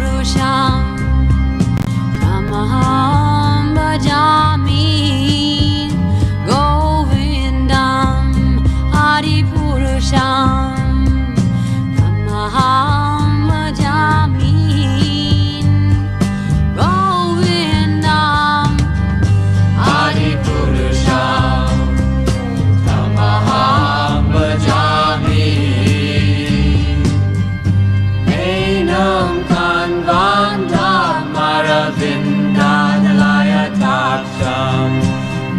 Purusham Tamaham Bhajami Govindam Hari Purusham Tamaham Bhajami Govindam Hari Purusham Tamaham Bhajami Enam Kanvandam Maravindadalaya Taksham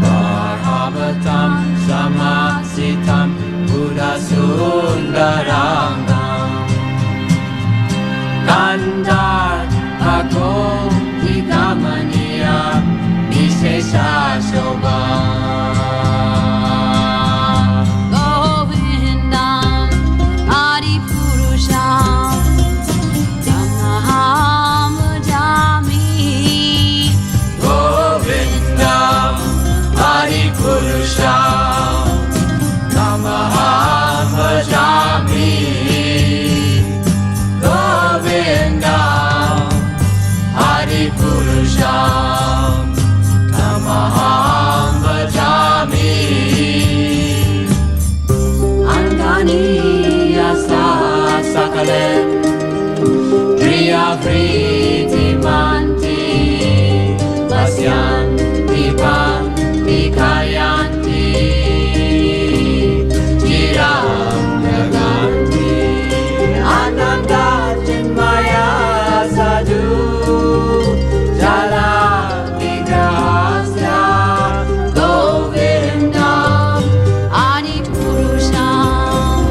Bhāgavatam Samasitam Buddhasundarangam Kandar Agom Higamaniya Vishesha Shobham Govindam Adi Purusham Tamaham Bhajami Govindam Adi Purusham Tamaham Bhajami Govindam Adi Purusham Tamaham Bhajami Anganiyasa Sakalem Driya Vriti Manti Vasyanti Panti Kayanti Chiram Naganti Ananda Chinmaya Sadhu Jala Vigrahasya Govindam Adi Purusham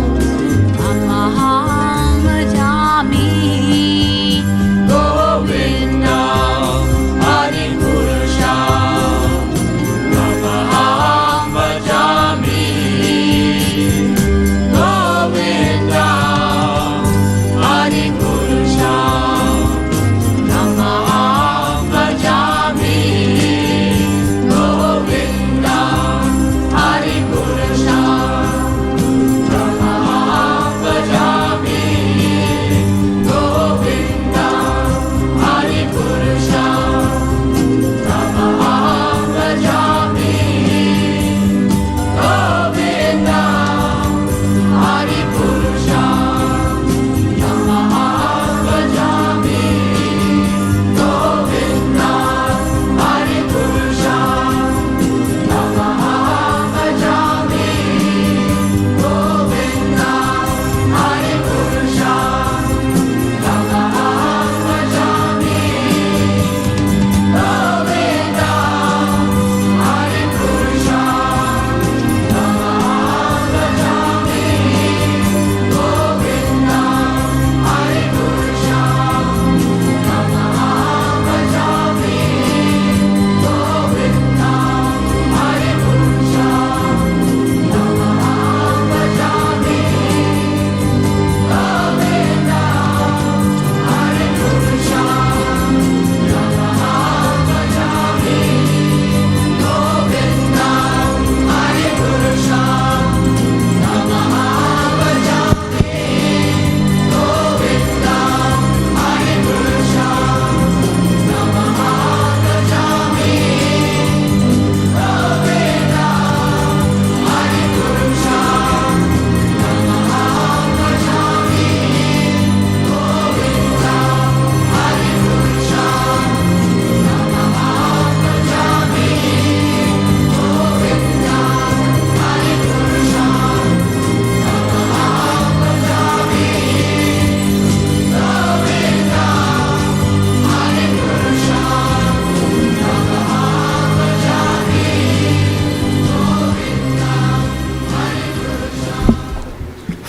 Tamaham Bhajami Govindam Adi Purusham Tamaham Bhajami Govindam Adi Purusham Tamaham Bhajami Govindam Adi Purusham Tamaham Bhajami Govindam Adi Purusham Tamaham Bhajami Govindam Adi Purusham Tamaham Bhajami Govindam Adi Purusham Tamaham Bhajami Govindam Adi Purusham Tamaham Bhajami Govindam Adi Purusham Tamaham Bhajami Govindam Adi Purusham Tamaham Bhajami Govindam Adi Purusham Tamaham Bhajami Govindam Adi Purusham Tamaham Bhajami Govindam Adi Purusham Tamaham Bhajami Govindam Adi Purusham Tamaham Bhajami Govindam Adi Purusham Tamaham Bhajami Govindam Adi Purusham Tamaham Bhajami Govindam Adi Purusham Tamaham Bhajami Govindam Adi Purusham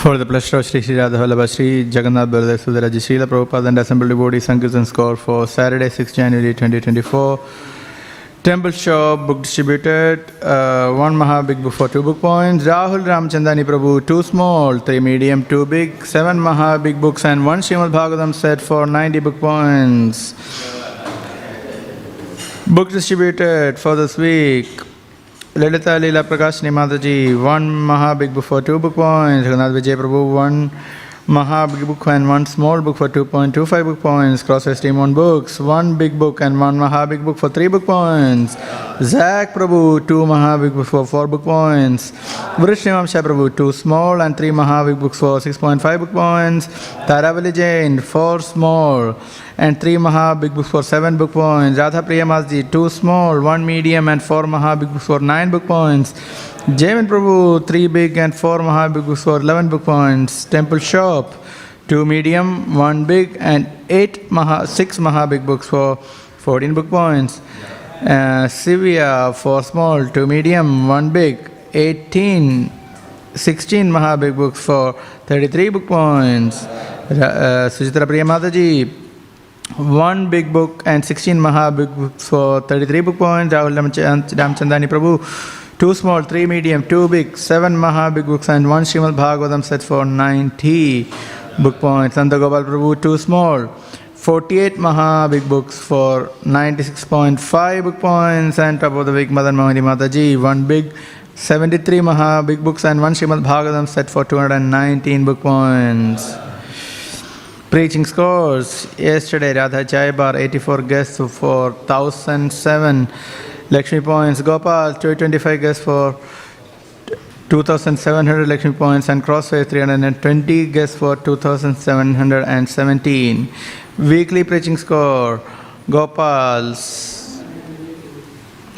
For the pleasure of Sri Sri Radha Vallabha Sri Jagannath Baladev Sudaraji Srila Prabhupada and assembled devotees, Sankirtan score for Saturday, 6 January 2024. Temple Shop, book distributed, 1 Maha Big Book for 2 book points, Rahul Ramchandani Prabhu 2 small, 3 medium, 2 big, 7 Maha Big Books and 1 Śrīmad Bhāgavatam set for 90 book points. Book distributed for this week, Lalita Leela Prakashini Mataji 1 Maha Big Book for 2 book points, Raghunath Vijay Prabhu 1 Maha big book and 1 small book for 2.25 book points. Cross esteem on books. 1 big book and 1 Maha big book for 3 book points. Zach Prabhu 2 Maha big books for 4 book points. Vrishimamsha Prabhu 2 small and 3 Maha big books for 6.5 book points. Taravali Jain 4 small and 3 Maha big books for 7 book points. Radha Priyamasji 2 small, 1 medium and 4 Maha big books for 9 book points. Jamin Prabhu 3 big and 4 Maha big books for 11 book points. Temple Shop 2 medium, 1 big and 6 Maha big books for 14 book points. Sivya 4 small, 2 medium, 1 big, 16 Maha big books for 33 book points. Sujitra Priya Mataji 1 big book and 16 Maha big books for 33 book points. Rahul Ramchandani Prabhu 2 small, 3 medium, 2 big, 7 Maha big books and 1 Śrīmad Bhāgavatam set for 90 book points. Santa Gopal Prabhu 2 small, 48 Maha big books for 96.5 book points. And top of the week Madan Mohini Mataji 1 big, 73 Maha big books and 1 Śrīmad Bhāgavatam set for 219 book points. Preaching scores. Yesterday Radha Chai Bar 84 guests for 1007 Lakshmi points. Gopal 225 guests for 2700 Lakshmi points, and Crossway 320 guests for 2717. Weekly preaching score. Gopal's.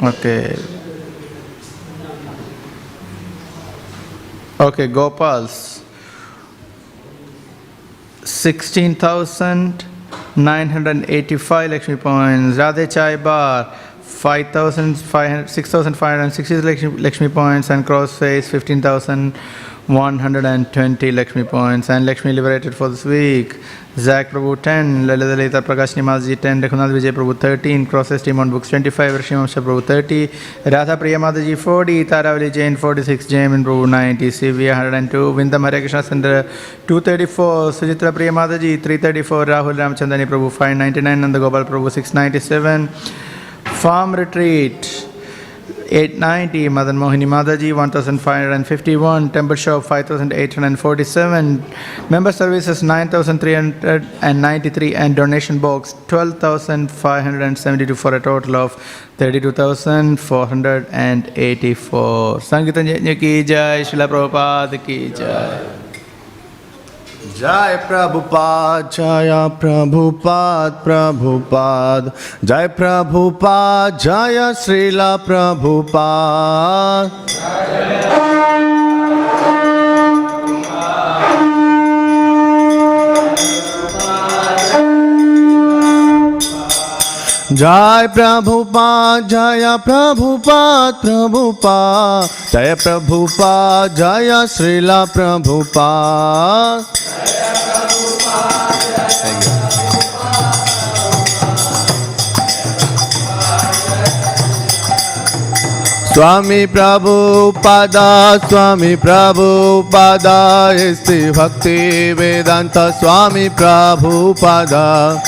Okay, Gopal's 16,985 Lakshmi points. Radhe Chai Bar 6,560 Lakshmi points, and Crossface 15,120 Lakshmi points. And Lakshmi liberated for this week. Zach Prabhu 10, Lalita Lita Prakash Nimazji 10, Raghunath Vijay Prabhu 13, Crosses Team on Books 25, Vrishimamsha Prabhu 30, Radha Priya Mataji 40, Taravali Jain 46, Jamin Prabhu 90, Sivya 102, Vindham Hare Krishna Center 234, Sujitra Priya Mataji 334, Rahul Ramchandani Prabhu 599, Nanda Gopal Prabhu 697, Farm Retreat 890, Madan Mohini Mataji 1551, Temple Shop 5847, Member Services 9393, and Donation Box 12,572 for a total of 32,484. Sankirtan Yajna ki jai, Srila Prabhupada ki jai. Jai Prabhupada, Jaya Prabhupada, Prabhupada, Jai Prabhupada, Jaya Srila Prabhupada. Jai Prabhupada, Jaya Prabhupada, Prabhupada, Jaya Prabhupada, Jaya Srila Prabhupada. Swami Prabhupada, Swami Prabhupada, Isti Bhaktivedanta, Swami Prabhupada.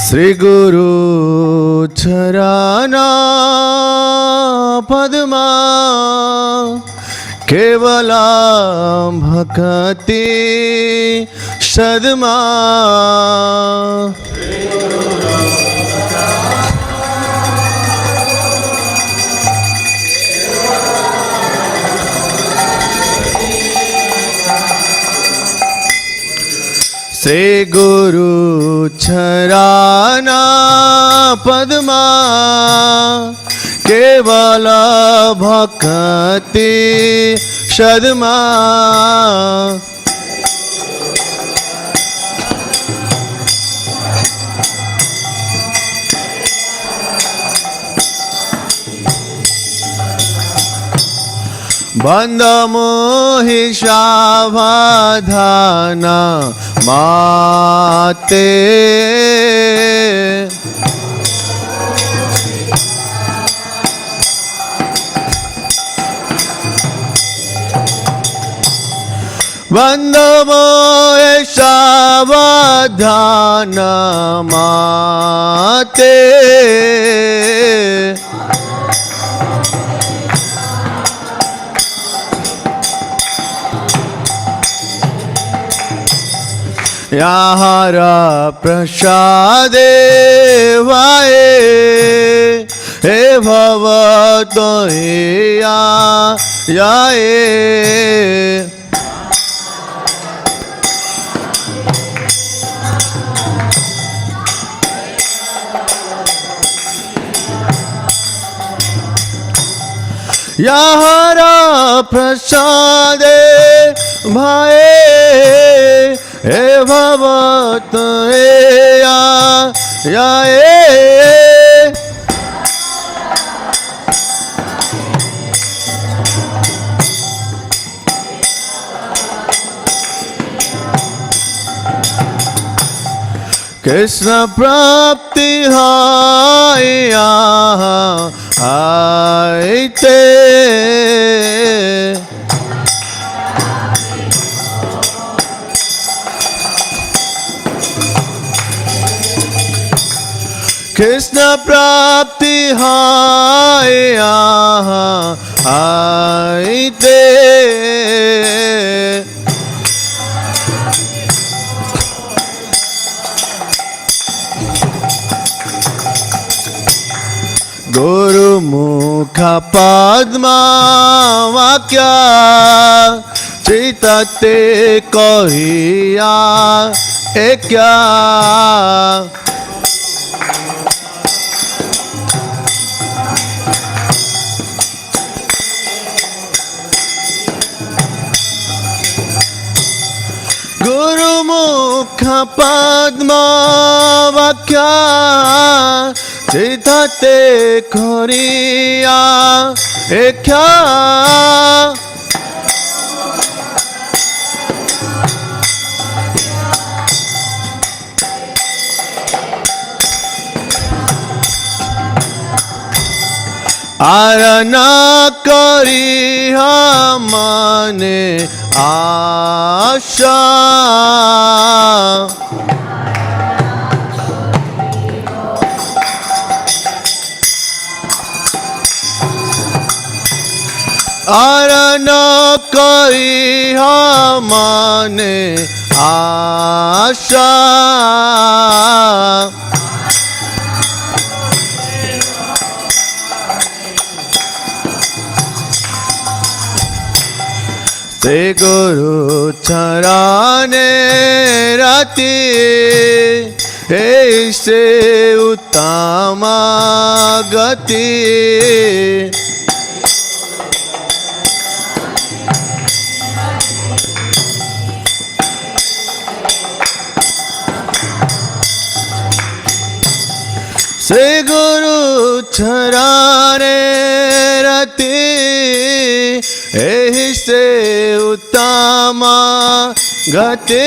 Sri Guru Charana Padma Kevala Bhakti Sadma. Sri Guru Charana Padma Kevala Bhakti Sadma. Bandha mohi shavadhana mate. बंधमोहे सावधान माते हर प्रसादे वाए हे भवतो हे याए हर प्रसादे भाए हे भवत हे याए कृष्ण प्राप्ति हाया आईते कृष्ण प्राप्ति हाया आईते गुरु मुख पद्मा वाक्या चितते कहिया क्या गुरु मुख पद्मा वाक्या चितते करिया क्या आरना करी हमने आशा आरना करी हमने आशा से गुरु चराने राती हे से उत्तम गति से गुरु चराने रति एहि से उत्तम गति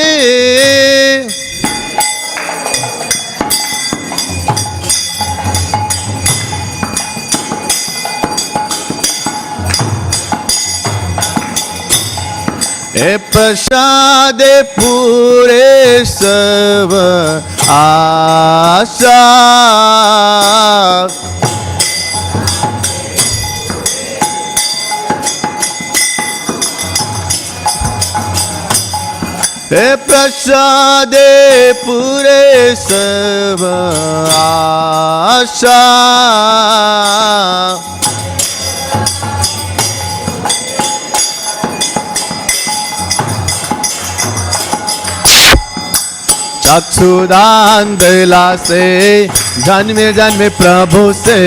ए प्रसादे पूरे सब आशा हे प्रसादे पूरे सब आशा चक्षुदान दिला से जन्मे जन्मे प्रभु से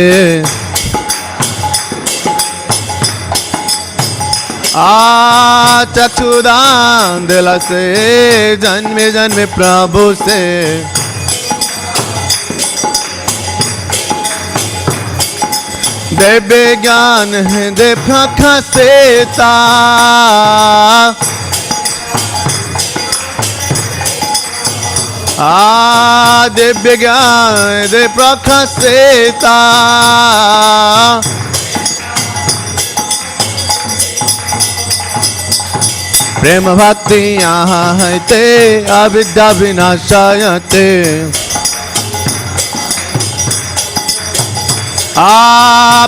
चक्षुदान दिला से जन्मे जन्मे प्रभु से दिव्य ज्ञान है दिव्य खसेता दिव्य ज्ञान दिव्य प्रकाशिता प्रेम भक्ति यहाँ है ते अविद्या विनाशाय ते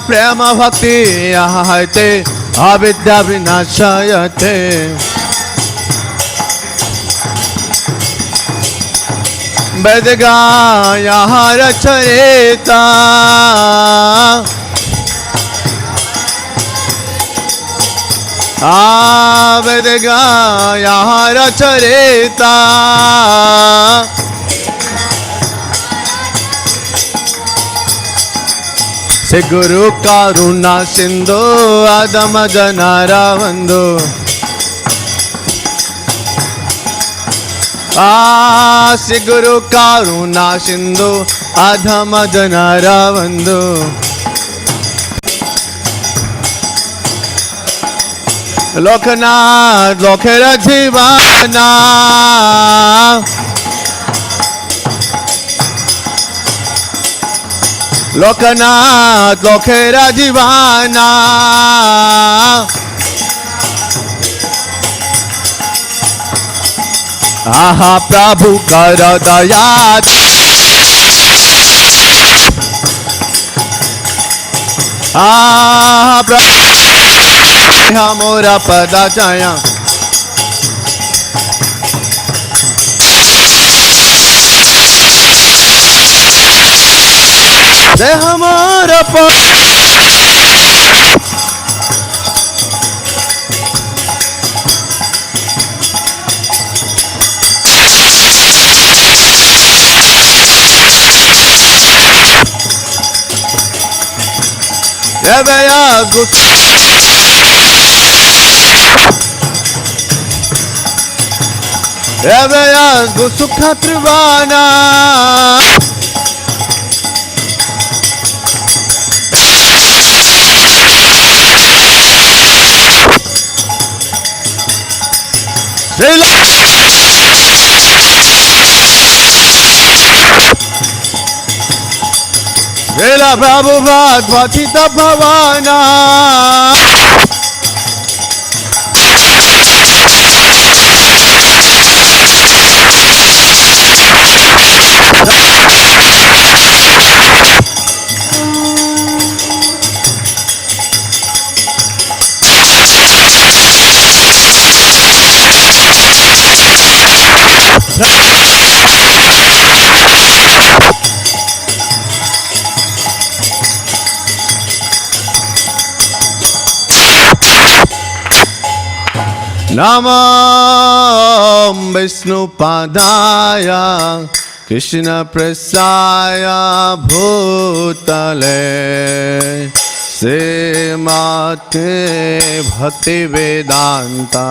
प्रेम भक्ति यहाँ है ते अविद्या विनाशाय ते वेदगा यहाँ रचयिता वेदगा यहाँ रचयिता से गुरु करुणा सिंधु आदम जनारा बंधु से गुरु करुणा सिंधु आधम जनारा बंधु लोकनाथ लोकेर जीवाना लोकनाथ लोकेर जीवाना आहा प्रभु कर दया प्रभु मोरा पदा चाया दे हमारा सुख त्रिवाना वेला प्रभुपाद पतित भवाना नमो विष्णुपादाय कृष्ण प्रसाय भूतले श्रीमते भक्तिवेदांता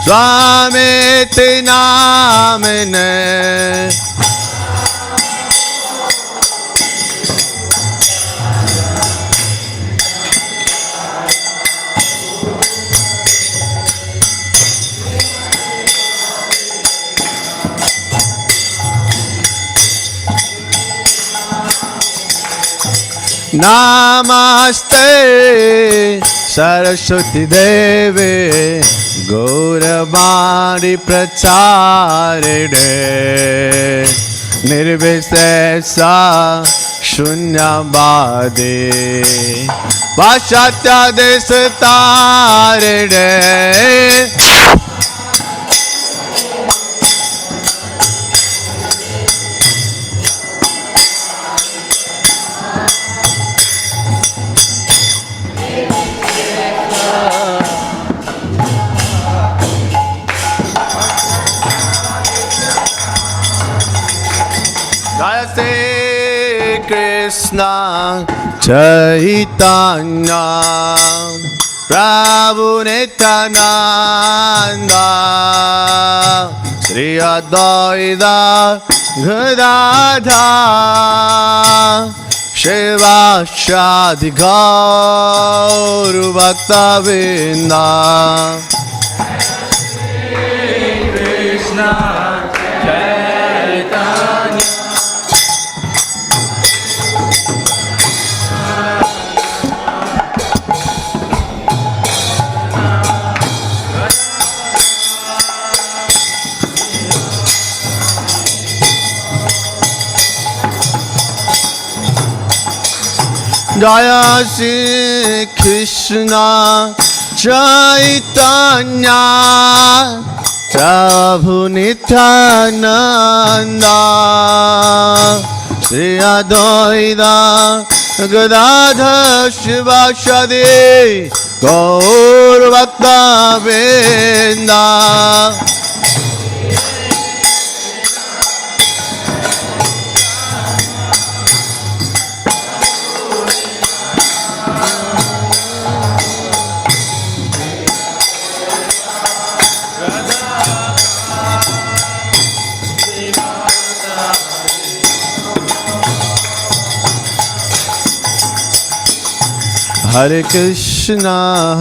स्वामी नामिने नमस्ते सरस्वती देवे गौरवाणी प्रचारिणे निर्विशेषा शून्यवादी पाश्चात्य देश तारिणे Krishna Chaitanya Prabhu Nityananda Shri Advaita Gadadhar Shivashadi Gauru Bhaktivedanta Krishna Chaitanya Jaya Shri Krishna Chaitanya Prabhu Nityananda Shri Advaita Gadadhar Shivasadi Gaur Bhaktivedanta Hare Krishna,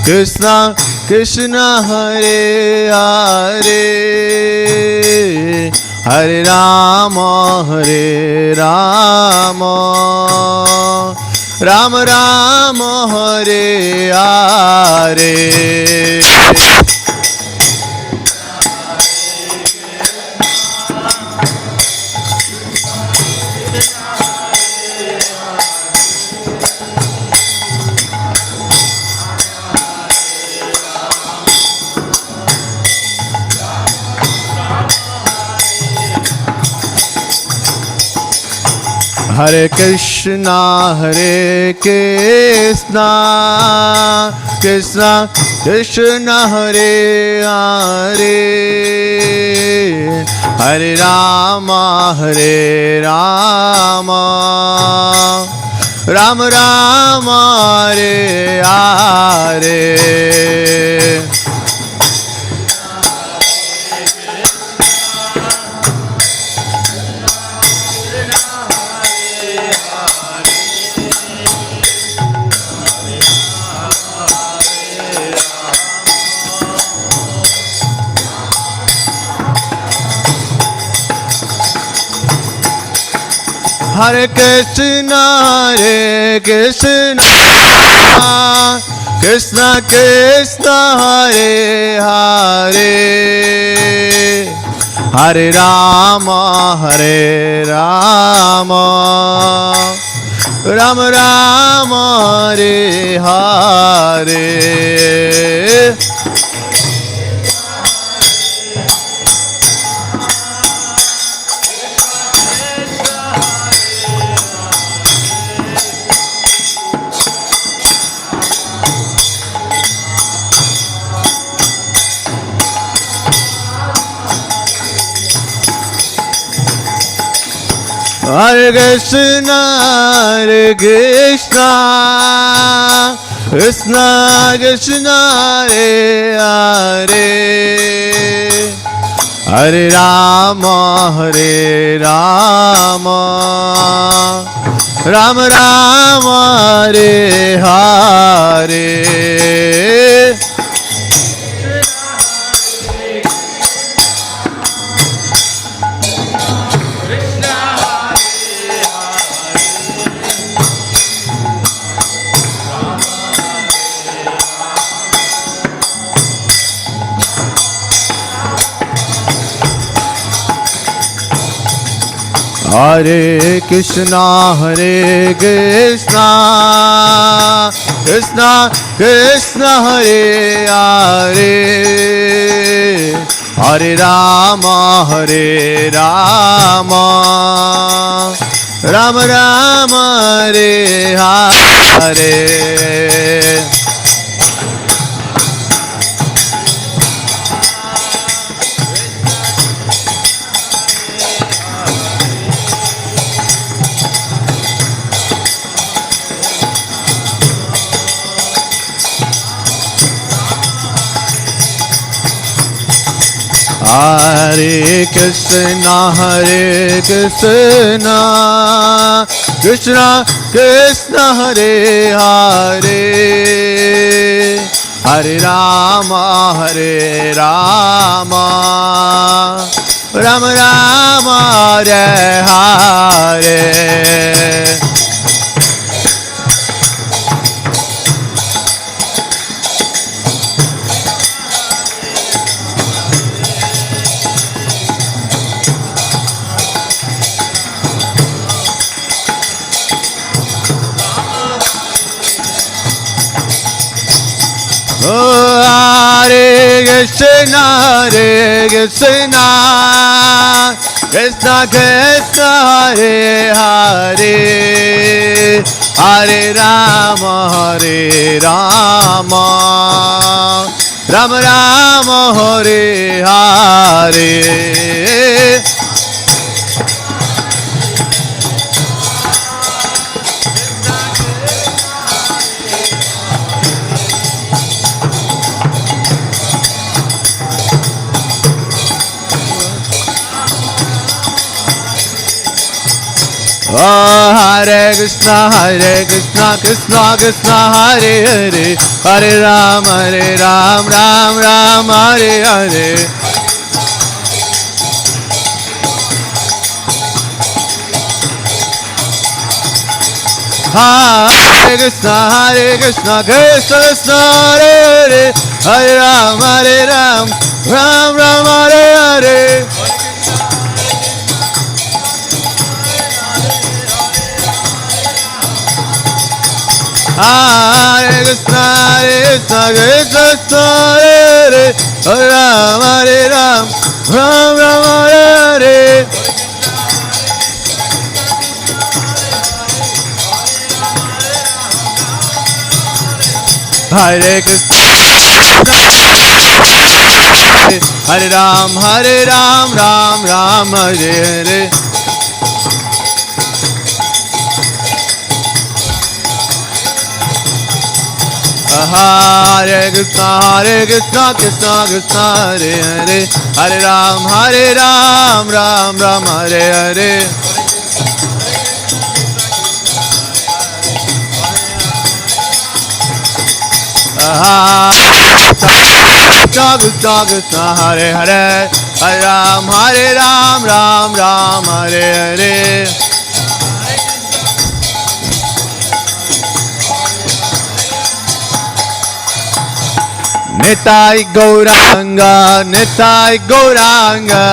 Krishna Krishna, Hare Hare, Hare Rama, Rama Rama, Hare Hare. Hare Krishna, Krishna Krishna, Hare Hare, Hare Rama, Rama Rama, Hare Hare. Hare Krishna, Krishna Krishna, Hare Hare, Hare Rama, Rama Rama, Hare Hare. Hare Krishna, Krishna Krishna, Hare Hare, Hare Rama, Rama Rama, Hare Hare. Hare Krishna, Krishna Krishna, Hare Hare, Hare Rama, Rama Rama, Hare Hare. Hare Krishna, Krishna Krishna, Hare Hare, Hare Rama, Rama Rama, Hare Hare. Oh, Hare Krishna, Hare Krishna, Krishna Krishna, Hare Hare, Hare Rama, Hare Rama, Rama Rama, Hare Hare. Oh, Hare Krishna, Krishna Krishna, Hare Hare, Hare Ram, Ram Ram, Hare Hare. Hare Krishna, Krishna Krishna, Hare Hare, Hare Ram, Ram Ram, Hare Hare. Hare Krishna, Krishna Krishna, Hare Hare, Hare Ram, Ram Ram, Hare Hare. Hare Krishna, Hare Ram, Ram Ram, Hare Hare. Hare Krishna, Krishna Krishna, Hare Hare, Hare Ram, Ram Ram, Hare Hare. Krishna Krishna, Hare Hare, Hare Ram, Ram Ram, Hare Hare. Nitai Gauranga, Nitai Gauranga,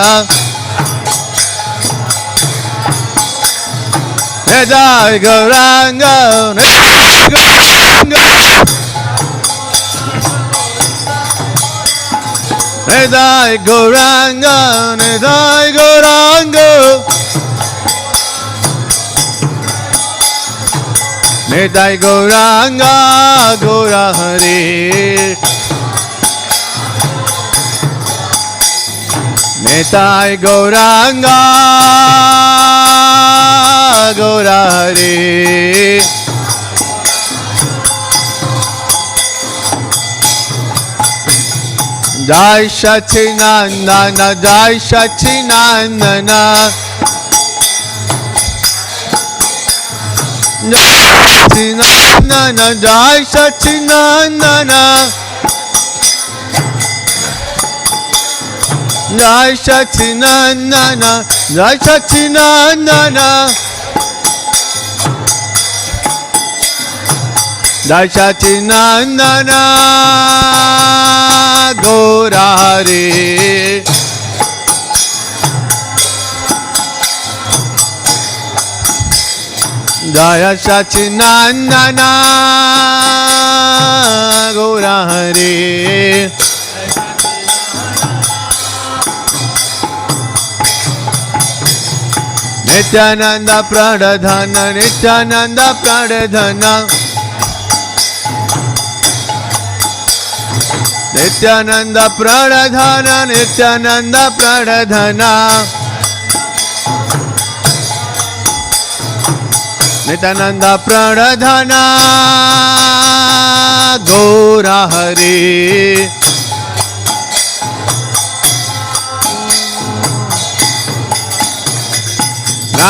Nitai Gauranga, Nitai Gauranga, Nitai Gauranga, Nitai Gauranga, Nitai Gauranga, Gaura Hare. Nitai Gauranga, Gaura Hare. Jai Sachinandana, Jai Sachinandana, Jai Sachinandana, Jai Sachinandana, Jai Sachinandana, Jai Sachinandana, Jai Sachinandana, Gaura Hare. Jai Sachinandana, Gaura Hare. Nityananda Pradhana, Nityananda Pradhana, Nityananda Pradhana, Nityananda Pradhana, Nityananda Pradhana, Gaura Hare.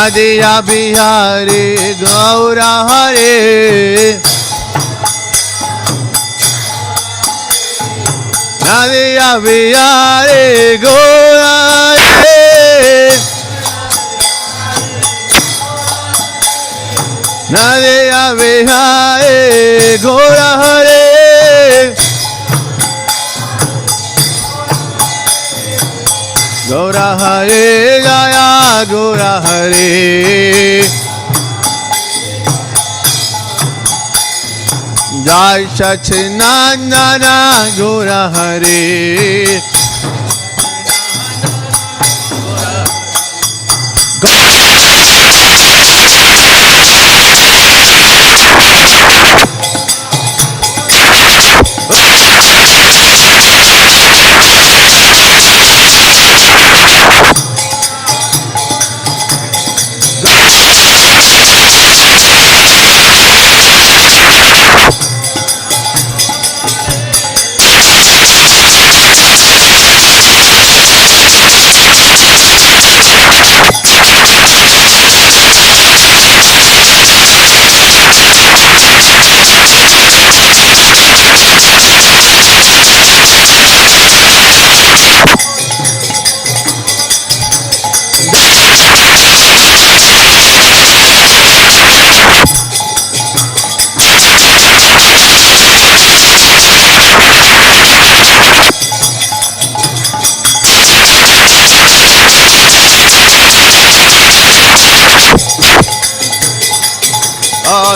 Nadiya Bihari, Gaura Hare. Nadiya Bihari, Gaura Hare. Nadiya Bihari, Gaura Hare. Gaura Hare, Jaya Gaura Hare. Jai Sachinandana Gora Hare.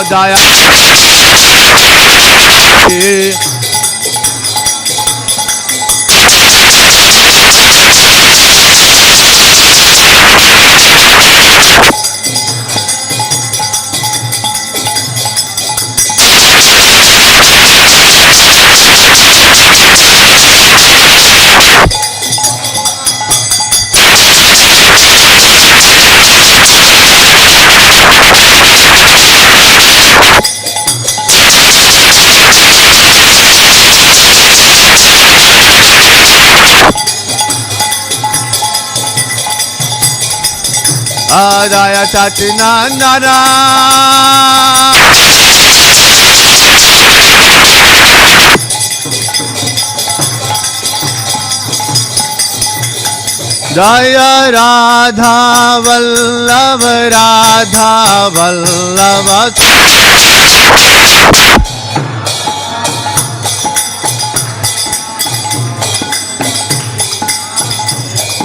Daya Adaya Sachinandana Jaya Radha Vallabha Radha Vallabha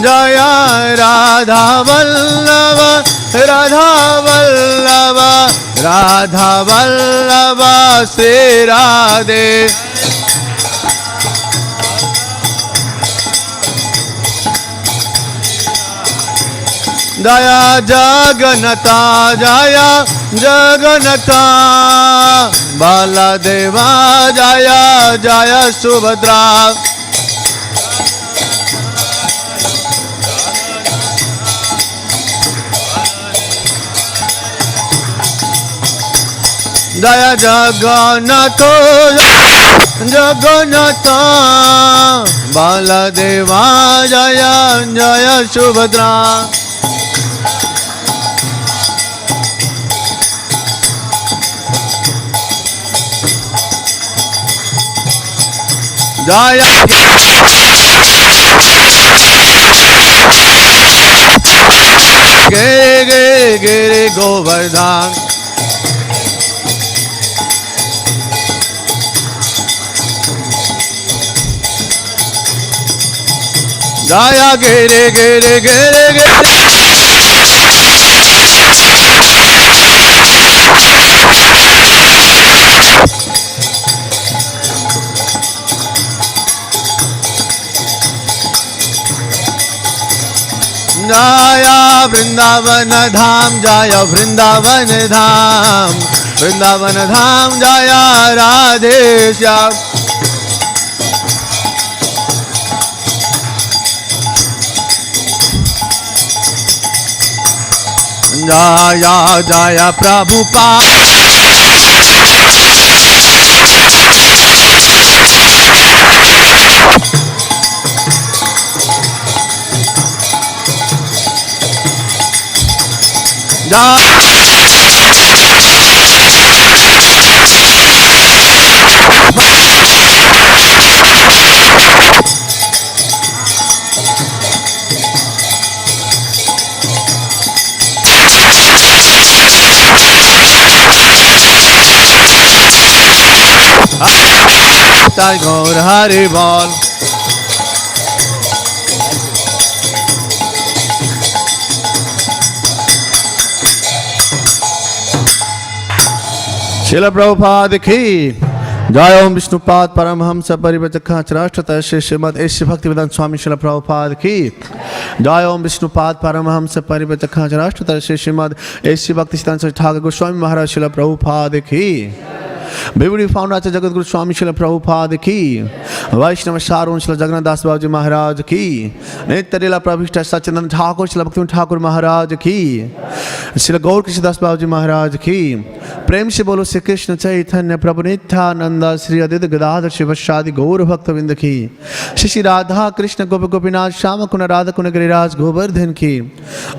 Jaya Radha Vallabha Radha Vallabha Radha Vallabha Sri Radhe Jaya Jagannatha Jaya Jagannatha Baladeva Jaya Jaya Subhadra Jaya Jagannatha Jagannatha Baladeva Jaya Jaya Subhadra Jaya Giri Giri Giri Govardhan Jaya Giri Giri Giri Giri Jaya Vrindavana Dham Jaya Vrindavana Dham Vrindavana Dham Jaya Radhe Shyam Jaya Jaya Prabhupada Gaur Hari Bol Srila Prabhupada ki Jai Om Vishnupad Paramhamsa Parivrajakacharatata Śrīmad Bhaktivedanta Swami Śrīla Prabhupada ki. Jai Om Vishnupad Paramhamsa Parivrajakacharatata Śrīmad Bhaktivedanta Thakur Goswami Maharaj Śrīla Prabhupada ki. Beauty Founder-Acharya Jagat Guru Swami Śrīla Prabhupada ki. Vaishnava Sharun Śrīla Jagannath Das Babaji Maharaj ki. Nitya Leela Prabhishta Satchidananda Thakur Śrīla Bhaktivinoda Thakur Maharaj ki. Śrīla Gaur Krishna Das Babaji Maharaj ki. Prem se bolo Shri Krishna Chaitanya Prabhu Nityananda Shri Advaita Gadadhar Shivashadi Gaur Bhaktavinda ki. Shri Radha Krishna Gopi Gopinath Shama Kuna Radha Kuna Giriraj Govardhan ki.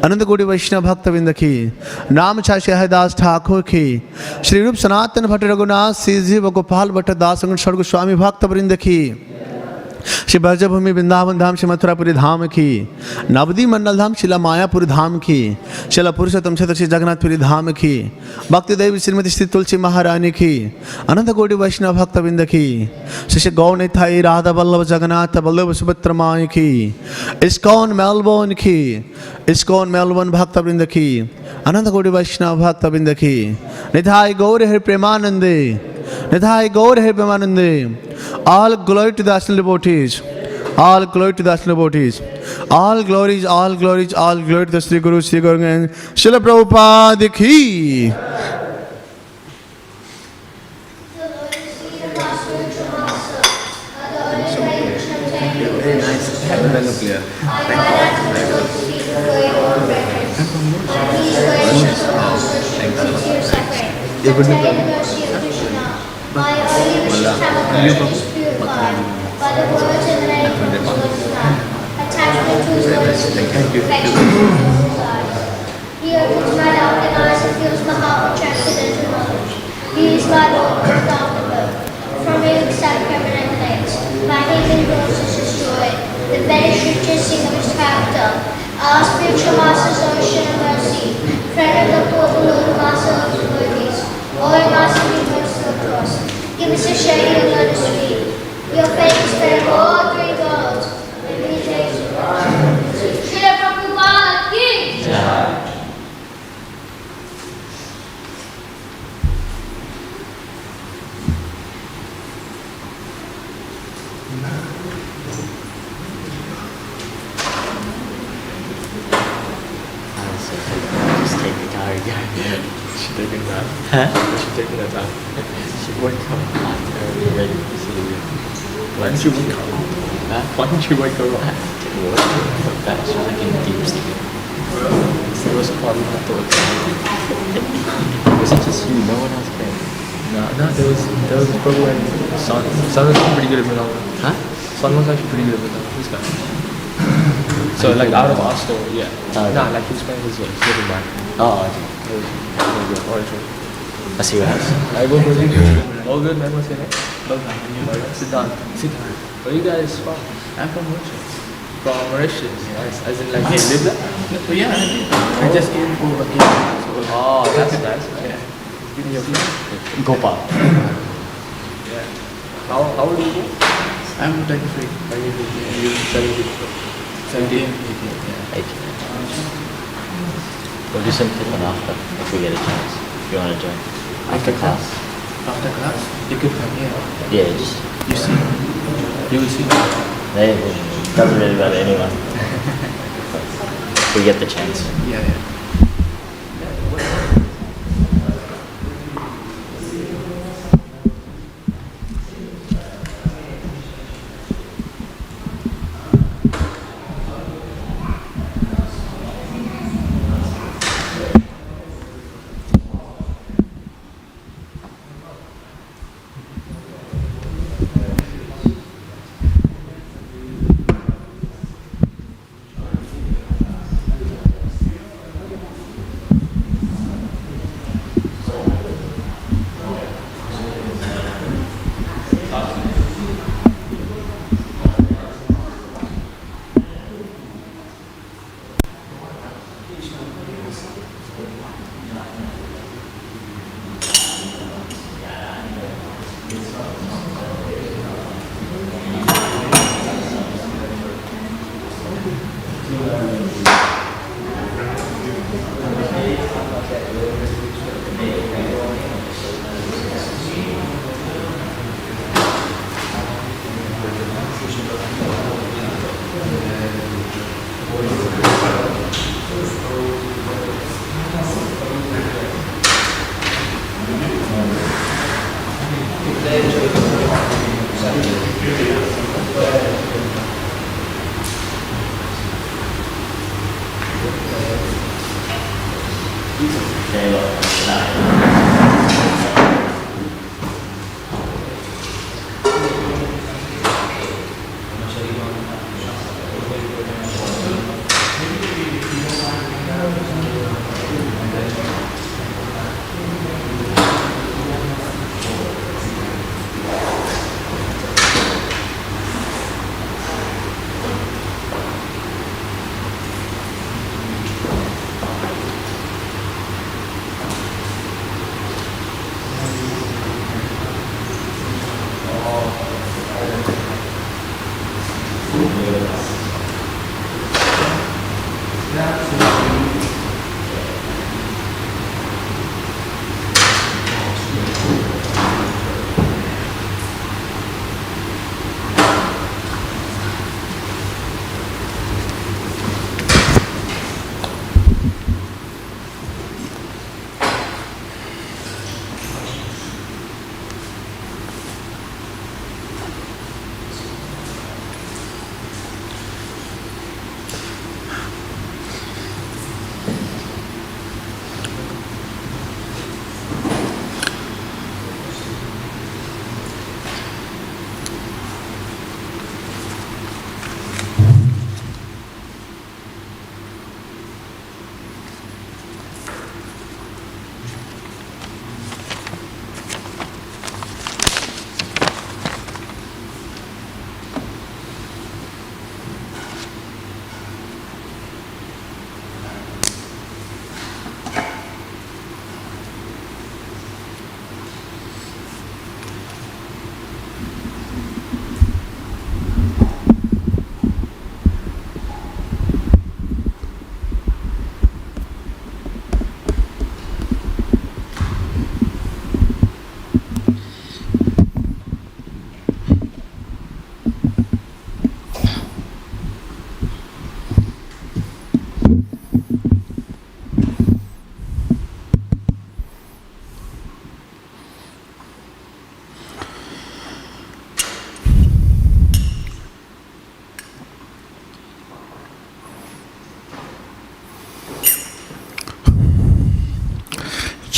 Ananda Koti Vaishnava Bhaktavinda ki. Nam Chashi Haridas Thakur ki. Shri Rup Sanatana Bhatta Raghunath Siji Gopal Bhatta Dasa Sargu Swami Bhaktavinda ki. Shri Braj Bhoomi Vrindavan धाम श्री मथुरापुरी धाम की. नवदी मंडल धाम शिला मायापुरी धाम की. शिला पुरुषोत्तम क्षेत्र श्री जगन्नाथपुरी धाम की. भक्ति देवी श्रीमती श्री तुलसी महारानी की. अनंत कोटि वैष्णव भक्तविंद की. श्री गौ निथाई राधा वल्लभ जगन्नाथ बल्लभ सुभद्रा माई की. इस्कॉन मेलबोर्न की. इस्कॉन मेलबोर्न भक्तविंद की. अनंत कोटि वैष्णव भक्तविंद की. निथाई गौर हरि प्रेमानंदे. निथाई गौर हरि प्रेमानंदे. All glory to the ascended devotees. All glory to the ascended devotees. All glories, all glories, all glory to the Sri Guru, Sri Guru and Srila Prabhupada ki. Very nice. Thank you. My early wishes have accomplished purified by the words and the attachment to his words, affection to his eyes. He opens my doubting eyes and fills my heart with transcendental knowledge. He is my Lord without the birth. From him ecstatic heaven emanates. By him the universe is destroyed. The very scriptures sing of his character. Our spiritual master's ocean of mercy. Friend of the poor, the Lord, master of the devotees. All master be merciful to us. Give us a shade and let us read. Your faith is spread all three worlds. And we taste it. Srila Prabhupada ki. Just take the car again. She taking that? Huh? She taking that out? She wake up after ready to see you. Why don't you wake up? Huh? Why don't you wake her up? What? That was like in deep sleep. There was probably not the Was it just you? No one else came? No, there was Prabhu and Son. Son was pretty good at Manala. Huh? Son was actually pretty good at Manala. Who's got So like out of our store, yeah. Nah, like his friend was living back. Oh, okay. I see your house. I go for you. All good, man. What's your name? Sit down. Sit down. Where are you guys from? I'm from Mauritius. From Mauritius? Nice. As in like, you live there? Yeah, I just came for vacation. Oh, that's nice. Yeah. Give me your name. Gopal. Yeah. How old are you? I'm 23. Are you 17? 17, 18, yeah. 18. We'll do something after, if we get a chance. If you want to join. After class. After class? You could come here. Yeah, just... You see? You will see. It doesn't really matter anyone. If we get the chance. Yeah.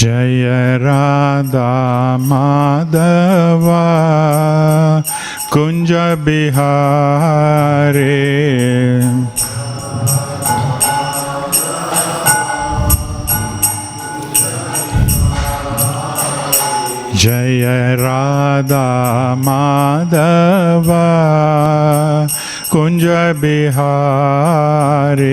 Jaya Radha Madhava Kunja Bihare Jaya Radha Madhava Kunja Bihare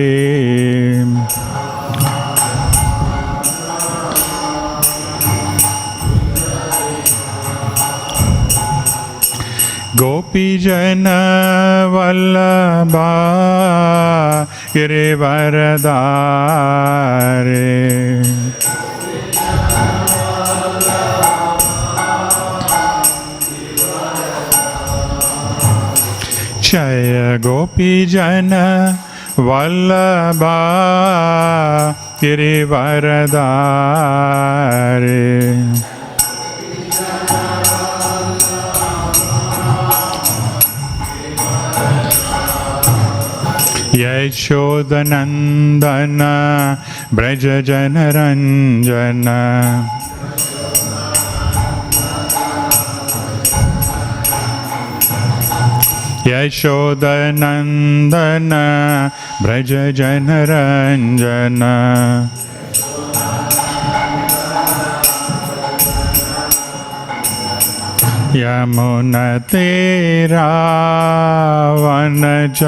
Gopi Jana Vallabha Girivaradhare Jaya Gopi Jana Vallabha Girivaradhare Yashodanandana Braja Janaranjana Yashodanandana Braja Janaranjana Yamuna Tira Vanachari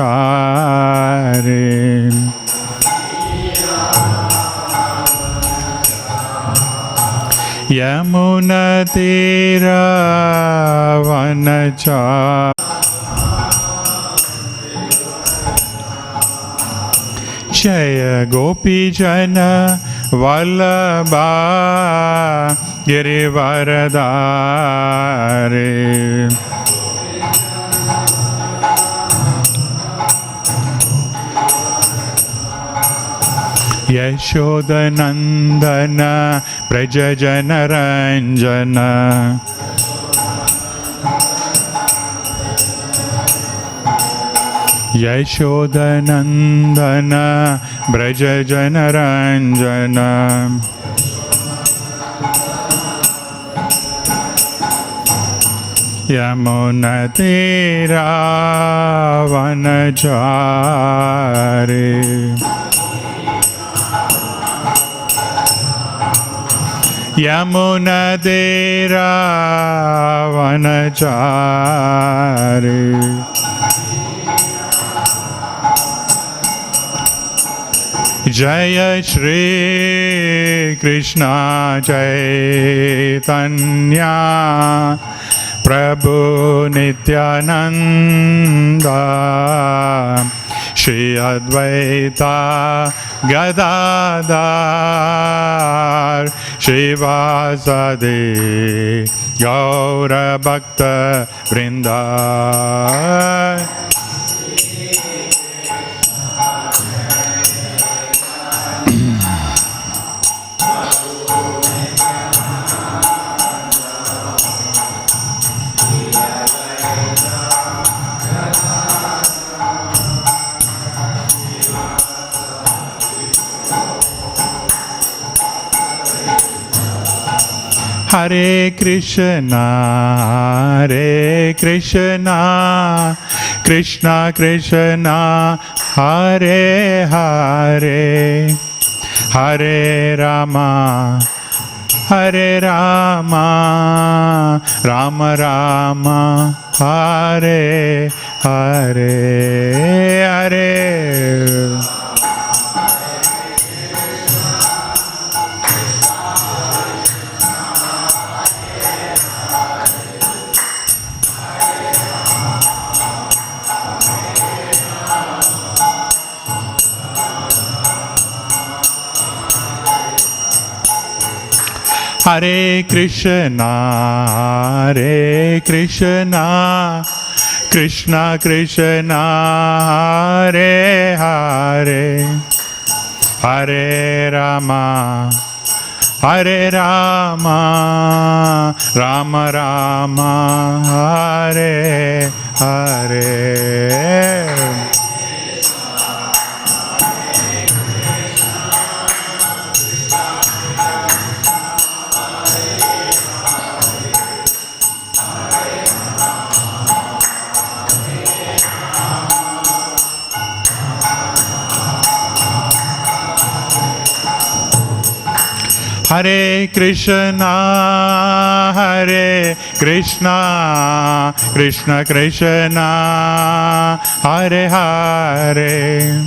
Yamuna Tira Vanachari Jaya Gopi Jana Vallabha Girivaradhare Yashodanandana Braja Janaranjana Yashodanandana Braja Janaranjana Yamuna Tira Vanachari Yamuna Tira Vanachari Jaya Shri Krishna Chaitanya Prabhu Nityananda Shri Advaita Gadadhar Shri Vasadi Gaura Bhakta Vrinda Hare Krishna, Krishna Krishna, Hare Hare, Hare Rama, Hare Rama, Rama Rama, Hare Hare, Hare. Hare Krishna, Krishna Krishna, Hare Hare, Hare Rama, Hare Rama, Rama Rama, Hare Hare. Hare Krishna, Hare Krishna, Krishna Krishna, Hare Hare,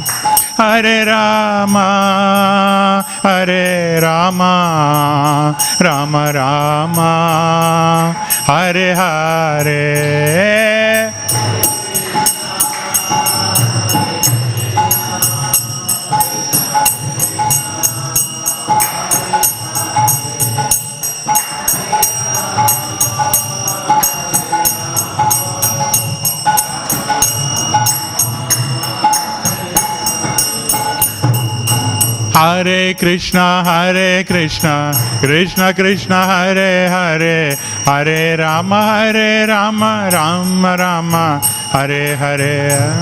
Hare Rama, Hare Rama, Rama Rama, Hare Hare. Hare Krishna, Krishna Krishna, Hare Hare, Hare Rama, Rama Rama, Hare Hare.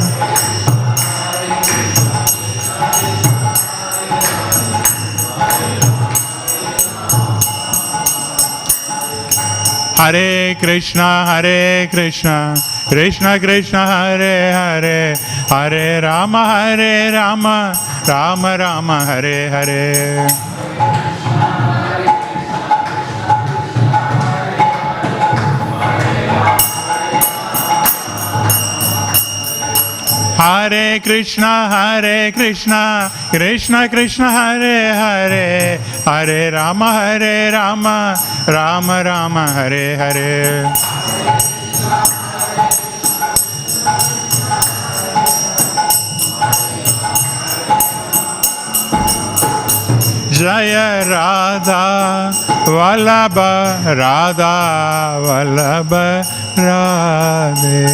Hare Krishna, Krishna Krishna, Hare Hare, Hare Rama, Rama Rama, Hare Hare. Hare Krishna, Krishna Krishna, Hare Hare, Hare Rama, Rama Rama, Hare Hare. Jaya Radha Vallabha, Radha Vallabha Radhe.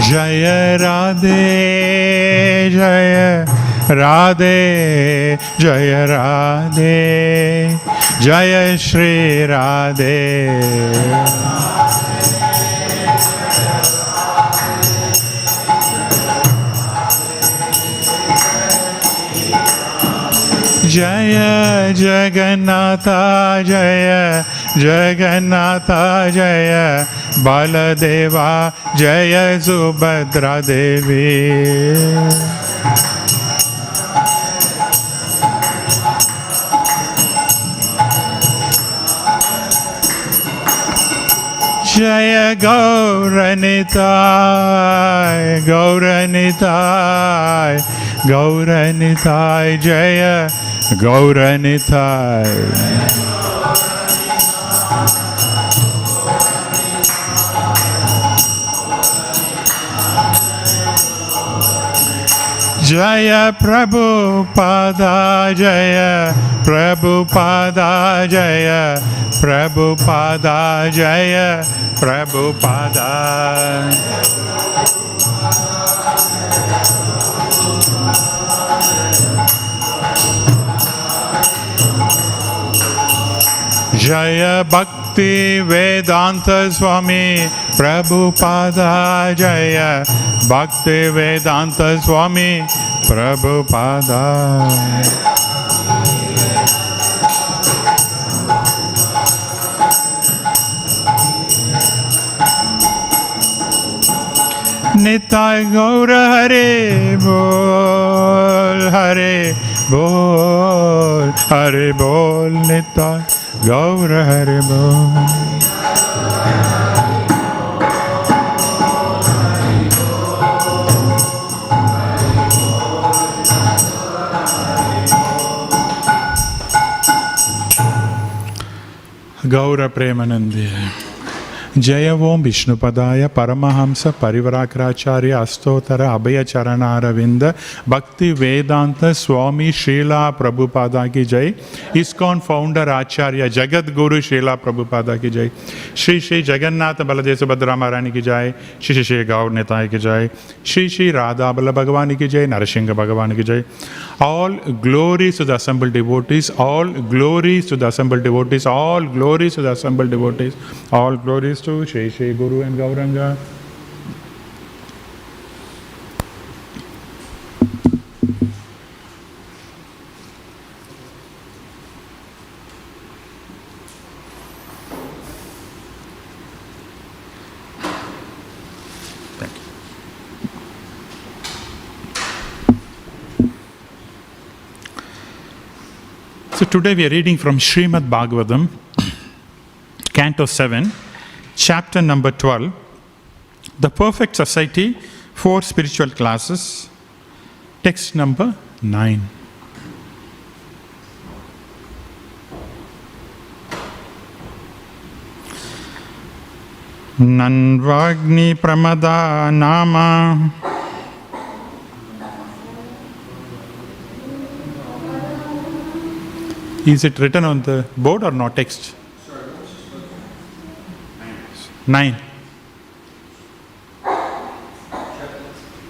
Jaya Radhe, Jaya Radhe, Jaya Radhe, Jaya Shri Radhe. Jaya Jagannatha, Jaya Jagannatha, Jaya Baladeva, Jaya Subhadra Devi. Jaya Gauranitai, Gauranitai, Gauranitai, Jaya Gauranitai. Jaya Prabhupada, Jaya Prabhupada, Jaya Prabhupada, Jaya Prabhupada. Jaya Bhaktivedanta Swami Prabhupada, Jaya Bhaktivedanta Swami Prabhupada. Nitai Gaura Hare Bol, Hare Bol, Hare Bol, Nitai Gaura Hare Bol. Gaura Premanandi. Jaya Om Vishnupadaya Paramahamsa Parivarakacharya Astotara Abhaya Charanaravinda Bhaktivedanta Swami Srila Prabhupada ki Jai. ISKCON Founder-Acharya Jagat Guru Srila Prabhupada ki Jai. Shri Shri Jagannatha Baladev Subhadra Maharani ki Jai. Shri Shri Gaur Nitai ki Jai. Shri Shri Radha Bala Bhagavani ki Jai. Narasingha Bhagavani ki Jai. All glories to the assembled devotees. All glories to the assembled devotees. All glories to the assembled devotees. All glories to Shri Shri Guru and Gauranga. Thank you. So today we are reading from Śrīmad Bhāgavatam, Canto 7, Chapter number 12, The Perfect Society, 4 Spiritual Classes, text number 9. Nanvagni Pramada Nama Is it written on the board or not text? 9.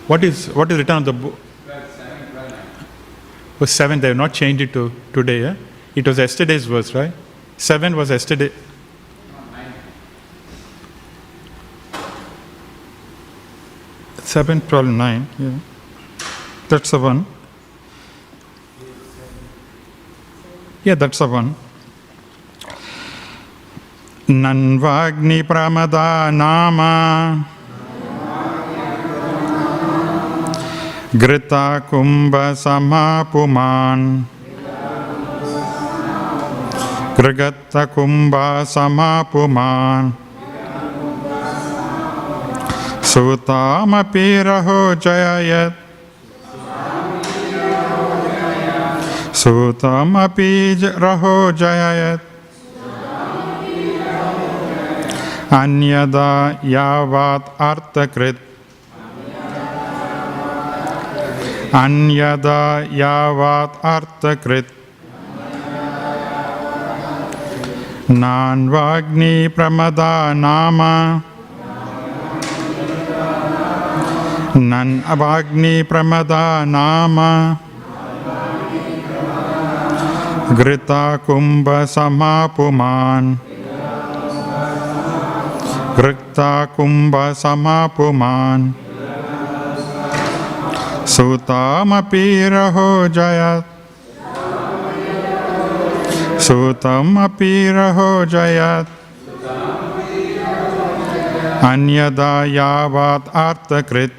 What is written on the board? Was 7. They have not changed it to today. Yeah? It was yesterday's verse, right? 7 was yesterday. 7, 12, 9. Yeah. That's the one. Yeah, that's the one. Nanvagni Pramada Nama Grita Kumbha Samapuman Grigata Kumbha Samapuman Sutamapi Raho Jayayat Sutamapi Raho Jayayat Anyada Yavat Arthakrit Anyada Yavat Arthakrit Nanvagni Pramada Nama Nanvagni Pramada Nama Grita Kumbha Samapuman Grita Kumbha Samapuman Sutamapi Raho Jayat Sutamapi Raho Jayat Anyada Yavat Arthakrit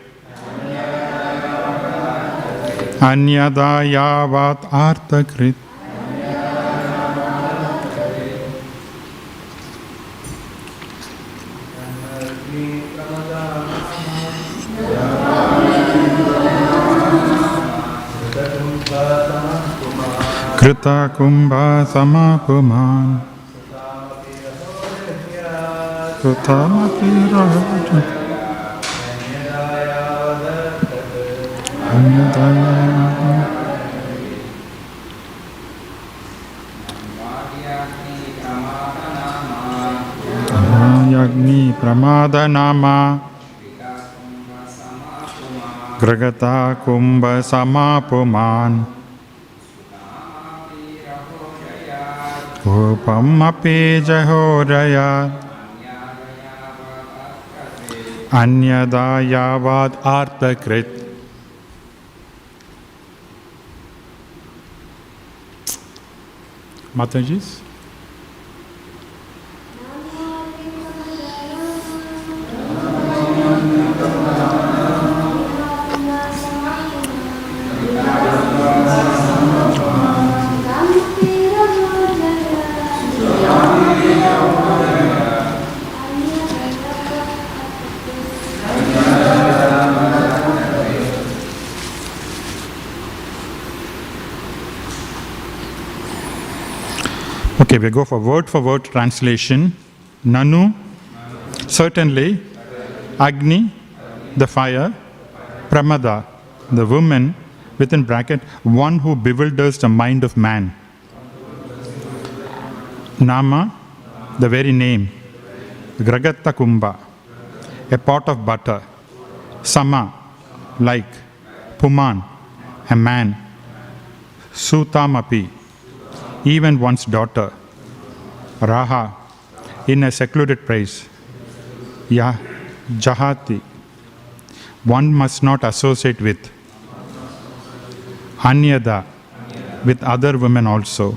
Anyada Yavat Arthakrit. Krita Kumbha Samapuman Sutamapi Raho Yagni Pramada Nama Gragata Kumbha Samapuman Upamapi Jahoraya Anyada Yavat Arthakrit. Mataji's? Okay, we go for word translation. Nanu, certainly. Agni, the fire. Pramada, the woman, within bracket, one who bewilders the mind of man. Nama, the very name. Gragatta Kumbha, a pot of butter. Sama, like. Puman, a man. Sutamapi, even one's daughter. Raha, in a secluded place. Jahati, one must not associate with. Anyada, with other women also.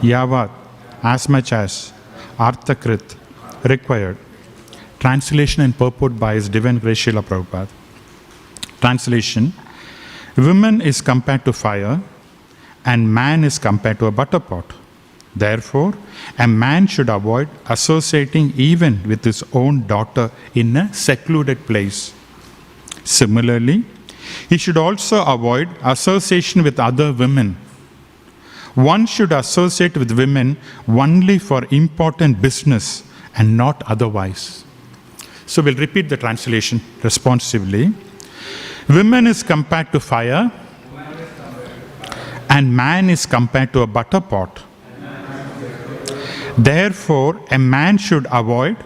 Yavat, as much as. Arthakrit, required. Translation and purport by His Divine Grace Srila Prabhupada. Translation: women is compared to fire, and man is compared to a butter pot. Therefore, a man should avoid associating even with his own daughter in a secluded place. Similarly, he should also avoid association with other women. One should associate with women only for important business and not otherwise. So we'll repeat the translation responsively. Women is compared to fire, and man is compared to a butter pot. Therefore, a man should avoid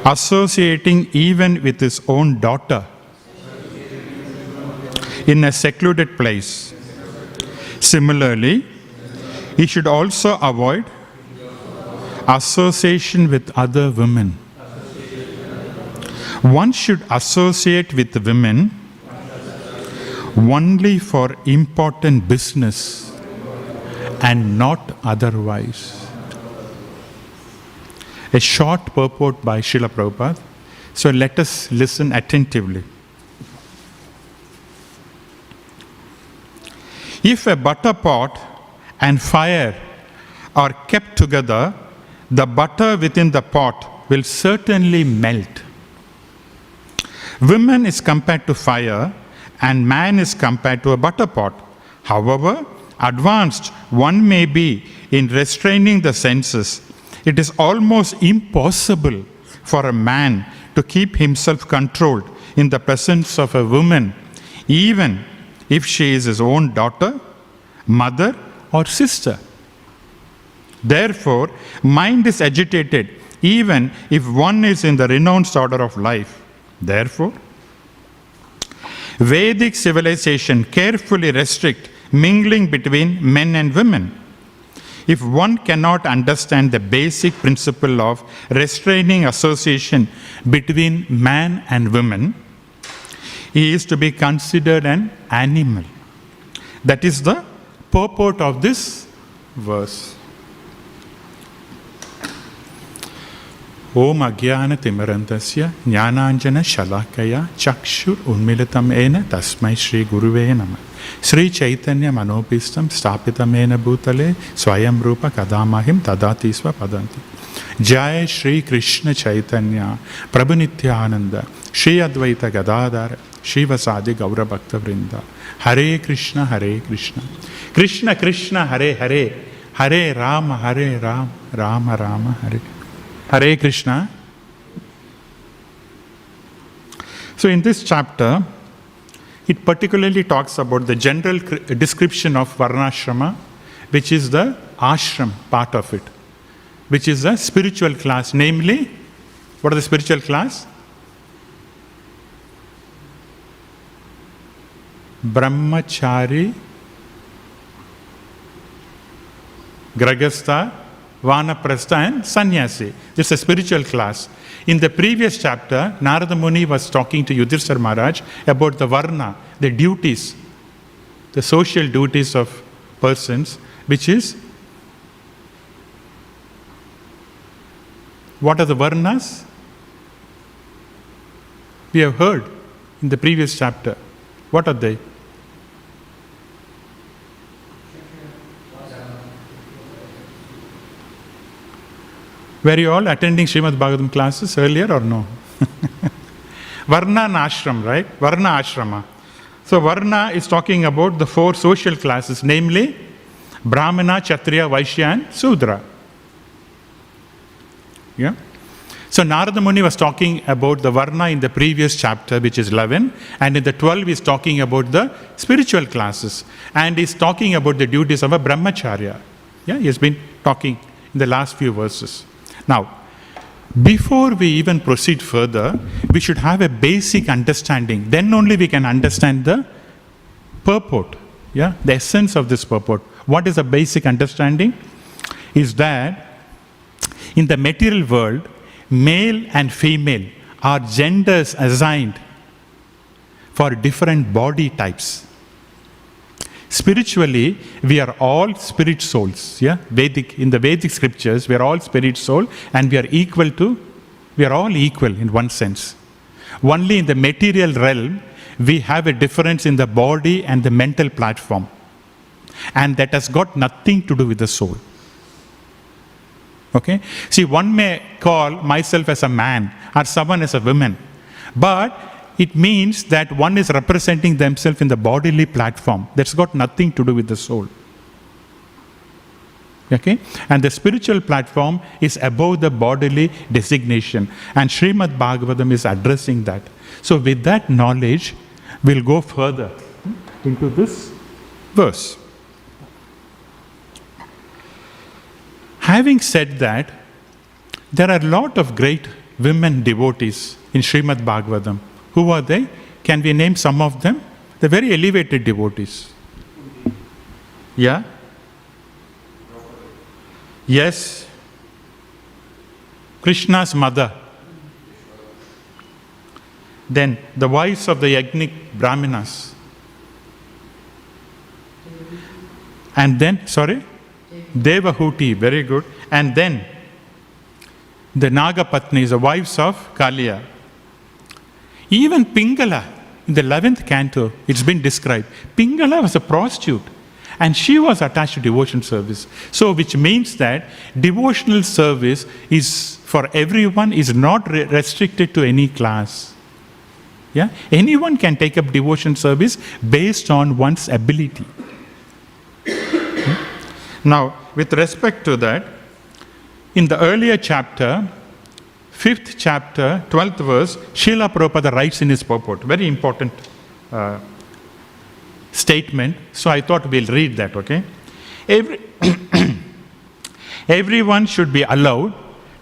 associating even with his own daughter in a secluded place. Similarly, he should also avoid association with other women. One should associate with women only for important business and not otherwise. A short purport by Srila Prabhupada. So let us listen attentively. If a butter pot and fire are kept together, the butter within the pot will certainly melt. Woman is compared to fire and man is compared to a butter pot. However advanced one may be in restraining the senses, it is almost impossible for a man to keep himself controlled in the presence of a woman, even if she is his own daughter, mother, or sister. Therefore, mind is agitated even if one is in the renounced order of life. Therefore, Vedic civilization carefully restrict mingling between men and women. If one cannot understand the basic principle of restraining association between man and woman, he is to be considered an animal. That is the purport of this verse. Om Agyana Timarantasya Jnananjana Shalakaya Chakshur Unmilitam Ena Tasmai Shri Guruve Nama Sri Chaitanya Manopistam Stapitam Ena Bhutale Swayam Rupa Kadamahim Tadatisva Padanti Jai Shri Krishna Chaitanya Prabhu Nityananda Shri Advaita Gadadhara Shivasadi Gaura Bhakta Vrinda Hare Krishna Krishna Krishna Hare Hare Hare Rama Rama Rama Hare Hare Krishna. So in this chapter, it particularly talks about the general description of Varnashrama, which is the ashram part of it, which is a spiritual class. Namely, what is the spiritual class? Brahmachari, Grahastha, Vanaprastha and Sannyasi. This is a spiritual class. In the previous chapter, Narada Muni was talking to Yudhishthira Maharaj about the Varna, the duties, the social duties of persons, which is, what are the Varnas? We have heard in the previous chapter. What are they? Were you all attending Śrīmad Bhāgavatam classes earlier or no? Varna and ashram, right? Varna ashrama. So Varna is talking about the four social classes, namely Brahmana, Kshatriya, Vaishya and Sudra. Yeah? So Narada Muni was talking about the Varna in the previous chapter, which is 11, and in the 12 he is talking about the spiritual classes, and he is talking about the duties of a Brahmacharya. Yeah, he has been talking in the last few verses. Now, before we even proceed further, we should have a basic understanding. Then only we can understand the purport, yeah, the essence of this purport. What is a basic understanding? Is that in the material world, male and female are genders assigned for different body types. Spiritually, we are all spirit souls. Yeah, in the Vedic scriptures, we are all spirit soul, and we are all equal in one sense. Only in the material realm, we have a difference in the body and the mental platform. And that has got nothing to do with the soul. Okay? See, one may call myself as a man or someone as a woman, but it means that one is representing themselves in the bodily platform. That's got nothing to do with the soul. Okay? And the spiritual platform is above the bodily designation. And Śrīmad Bhāgavatam is addressing that. So with that knowledge, we'll go further into this verse. Having said that, there are a lot of great women devotees in Śrīmad Bhāgavatam. Who are they? Can we name some of them? They're very elevated devotees. Yeah? Yes. Krishna's mother. Then the wives of the Yajnik Brahmanas. And then, Devahuti, very good. And then the Nagapatnis, the wives of Kaliya. Even Pingala, in the 11th canto, it's been described. Pingala was a prostitute and she was attached to devotion service. So, which means that devotional service is for everyone, is not restricted to any class. Yeah? Anyone can take up devotion service based on one's ability. Now, with respect to that, in the earlier chapter, 5th chapter, 12th verse, Srila Prabhupada writes in his purport, very important statement, so I thought we'll read that, okay? Everyone should be allowed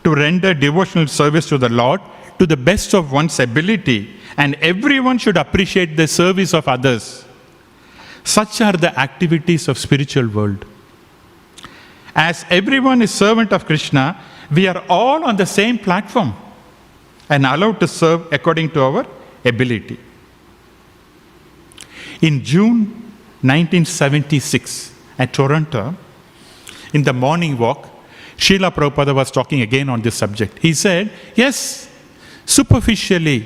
to render devotional service to the Lord to the best of one's ability, and everyone should appreciate the service of others. Such are the activities of spiritual world. As everyone is servant of Krishna, we are all on the same platform and allowed to serve according to our ability. In June 1976 at Toronto, in the morning walk, Srila Prabhupada was talking again on this subject. He said, yes, superficially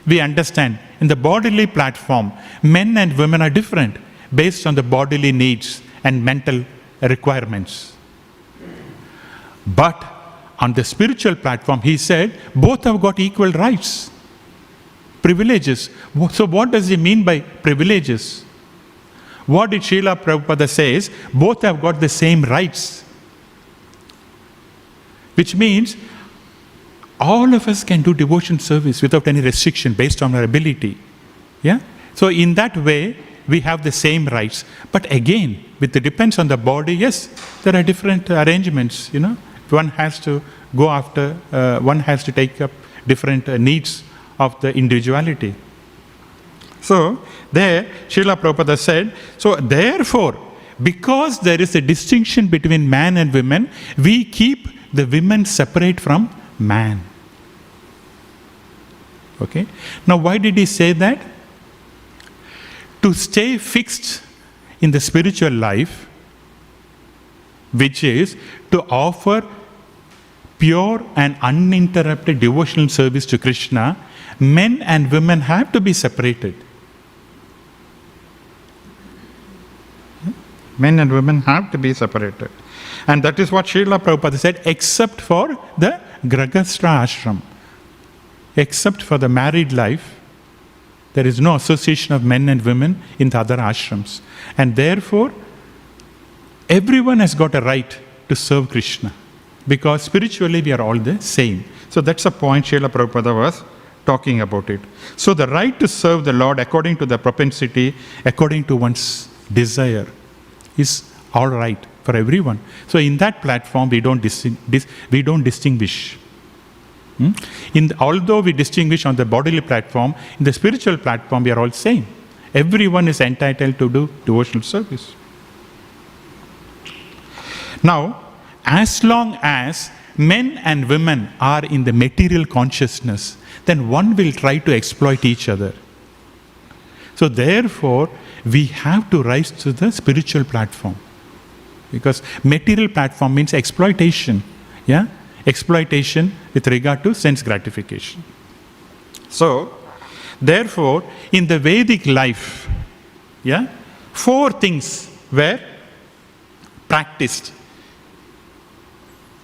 we understand in the bodily platform, men and women are different based on the bodily needs and mental requirements. But on the spiritual platform, he said, both have got equal rights, privileges. So what does he mean by privileges? What did Srila Prabhupada say? Both have got the same rights. Which means all of us can do devotion service without any restriction based on our ability. Yeah? So in that way, we have the same rights. But again, it depends on the body. Yes, there are different arrangements, you know. One has to go after, one has to take up different needs of the individuality. So, there, Srila Prabhupada said, so therefore, because there is a distinction between man and women, we keep the women separate from man. Okay? Now, why did he say that? To stay fixed in the spiritual life, which is to offer pure and uninterrupted devotional service to Krishna, men and women have to be separated. Men and women have to be separated. And that is what Srila Prabhupada said, except for the Grahastha ashram. Except for the married life, there is no association of men and women in the other ashrams. And therefore, everyone has got a right to serve Krishna, because spiritually we are all the same. So that's a point Srila Prabhupada was talking about it. So the right to serve the Lord according to the propensity, according to one's desire, is all right for everyone. So in that platform we don't distinguish. Although we distinguish on the bodily platform, in the spiritual platform we are all same. Everyone is entitled to do devotional service. Now, as long as men and women are in the material consciousness, then one will try to exploit each other. So therefore, we have to rise to the spiritual platform. Because material platform means exploitation. Yeah? Exploitation with regard to sense gratification. So, Therefore, in the Vedic life, 4 things were practiced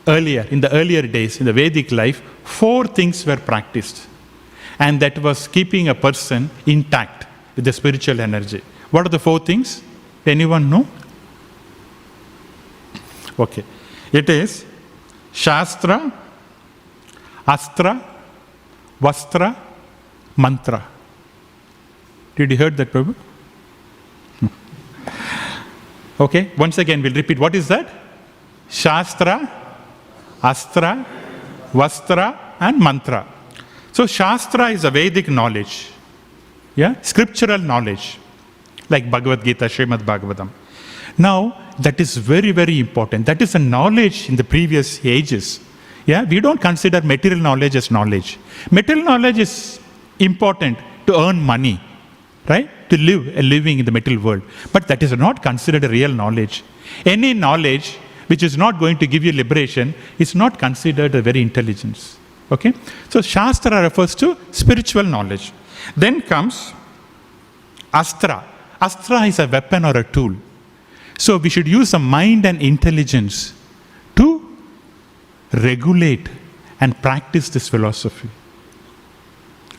earlier, in the earlier days, in the Vedic life, 4 things were practiced. And that was keeping a person intact with the spiritual energy. What are the 4 things? Anyone know? Okay. It is Shastra, Astra, Vastra, Mantra. Did you heard that, Prabhu? Okay, once again we'll repeat. What is that? Shastra, Astra, Vastra and Mantra. So Shastra is a Vedic knowledge. Scriptural knowledge. Like Bhagavad Gita, Śrīmad Bhāgavatam. Now, that is very, very important. That is a knowledge in the previous ages. We don't consider material knowledge as knowledge. Material knowledge is important to earn money, right? To live a living in the material world. But that is not considered a real knowledge. Any knowledge which is not going to give you liberation is not considered a very intelligence. Okay? So Shastra refers to spiritual knowledge. Then comes Astra. Astra is a weapon or a tool. So we should use the mind and intelligence to regulate and practice this philosophy.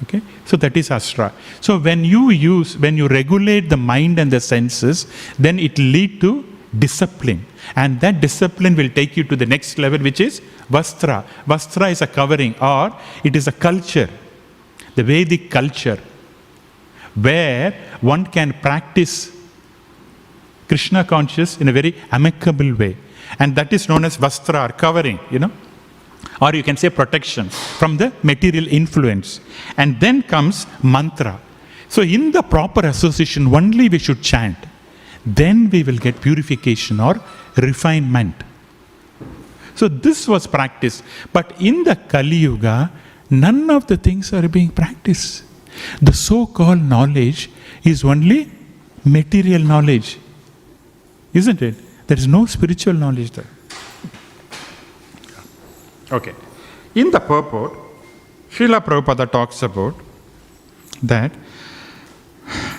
Okay? So that is Astra. So when you regulate the mind and the senses, then it lead to discipline. And that discipline will take you to the next level, which is Vastra. Vastra is a covering, or it is a culture, the Vedic culture, where one can practice Krishna conscious in a very amicable way. And that is known as Vastra, or covering, or you can say protection from the material influence. And then comes Mantra. So in the proper association, only we should chant. Then we will get purification or refinement. So this was practiced. But in the Kali Yuga, none of the things are being practiced. The so-called knowledge is only material knowledge. Isn't it? There is no spiritual knowledge there. Okay. In the purport, Srila Prabhupada talks about that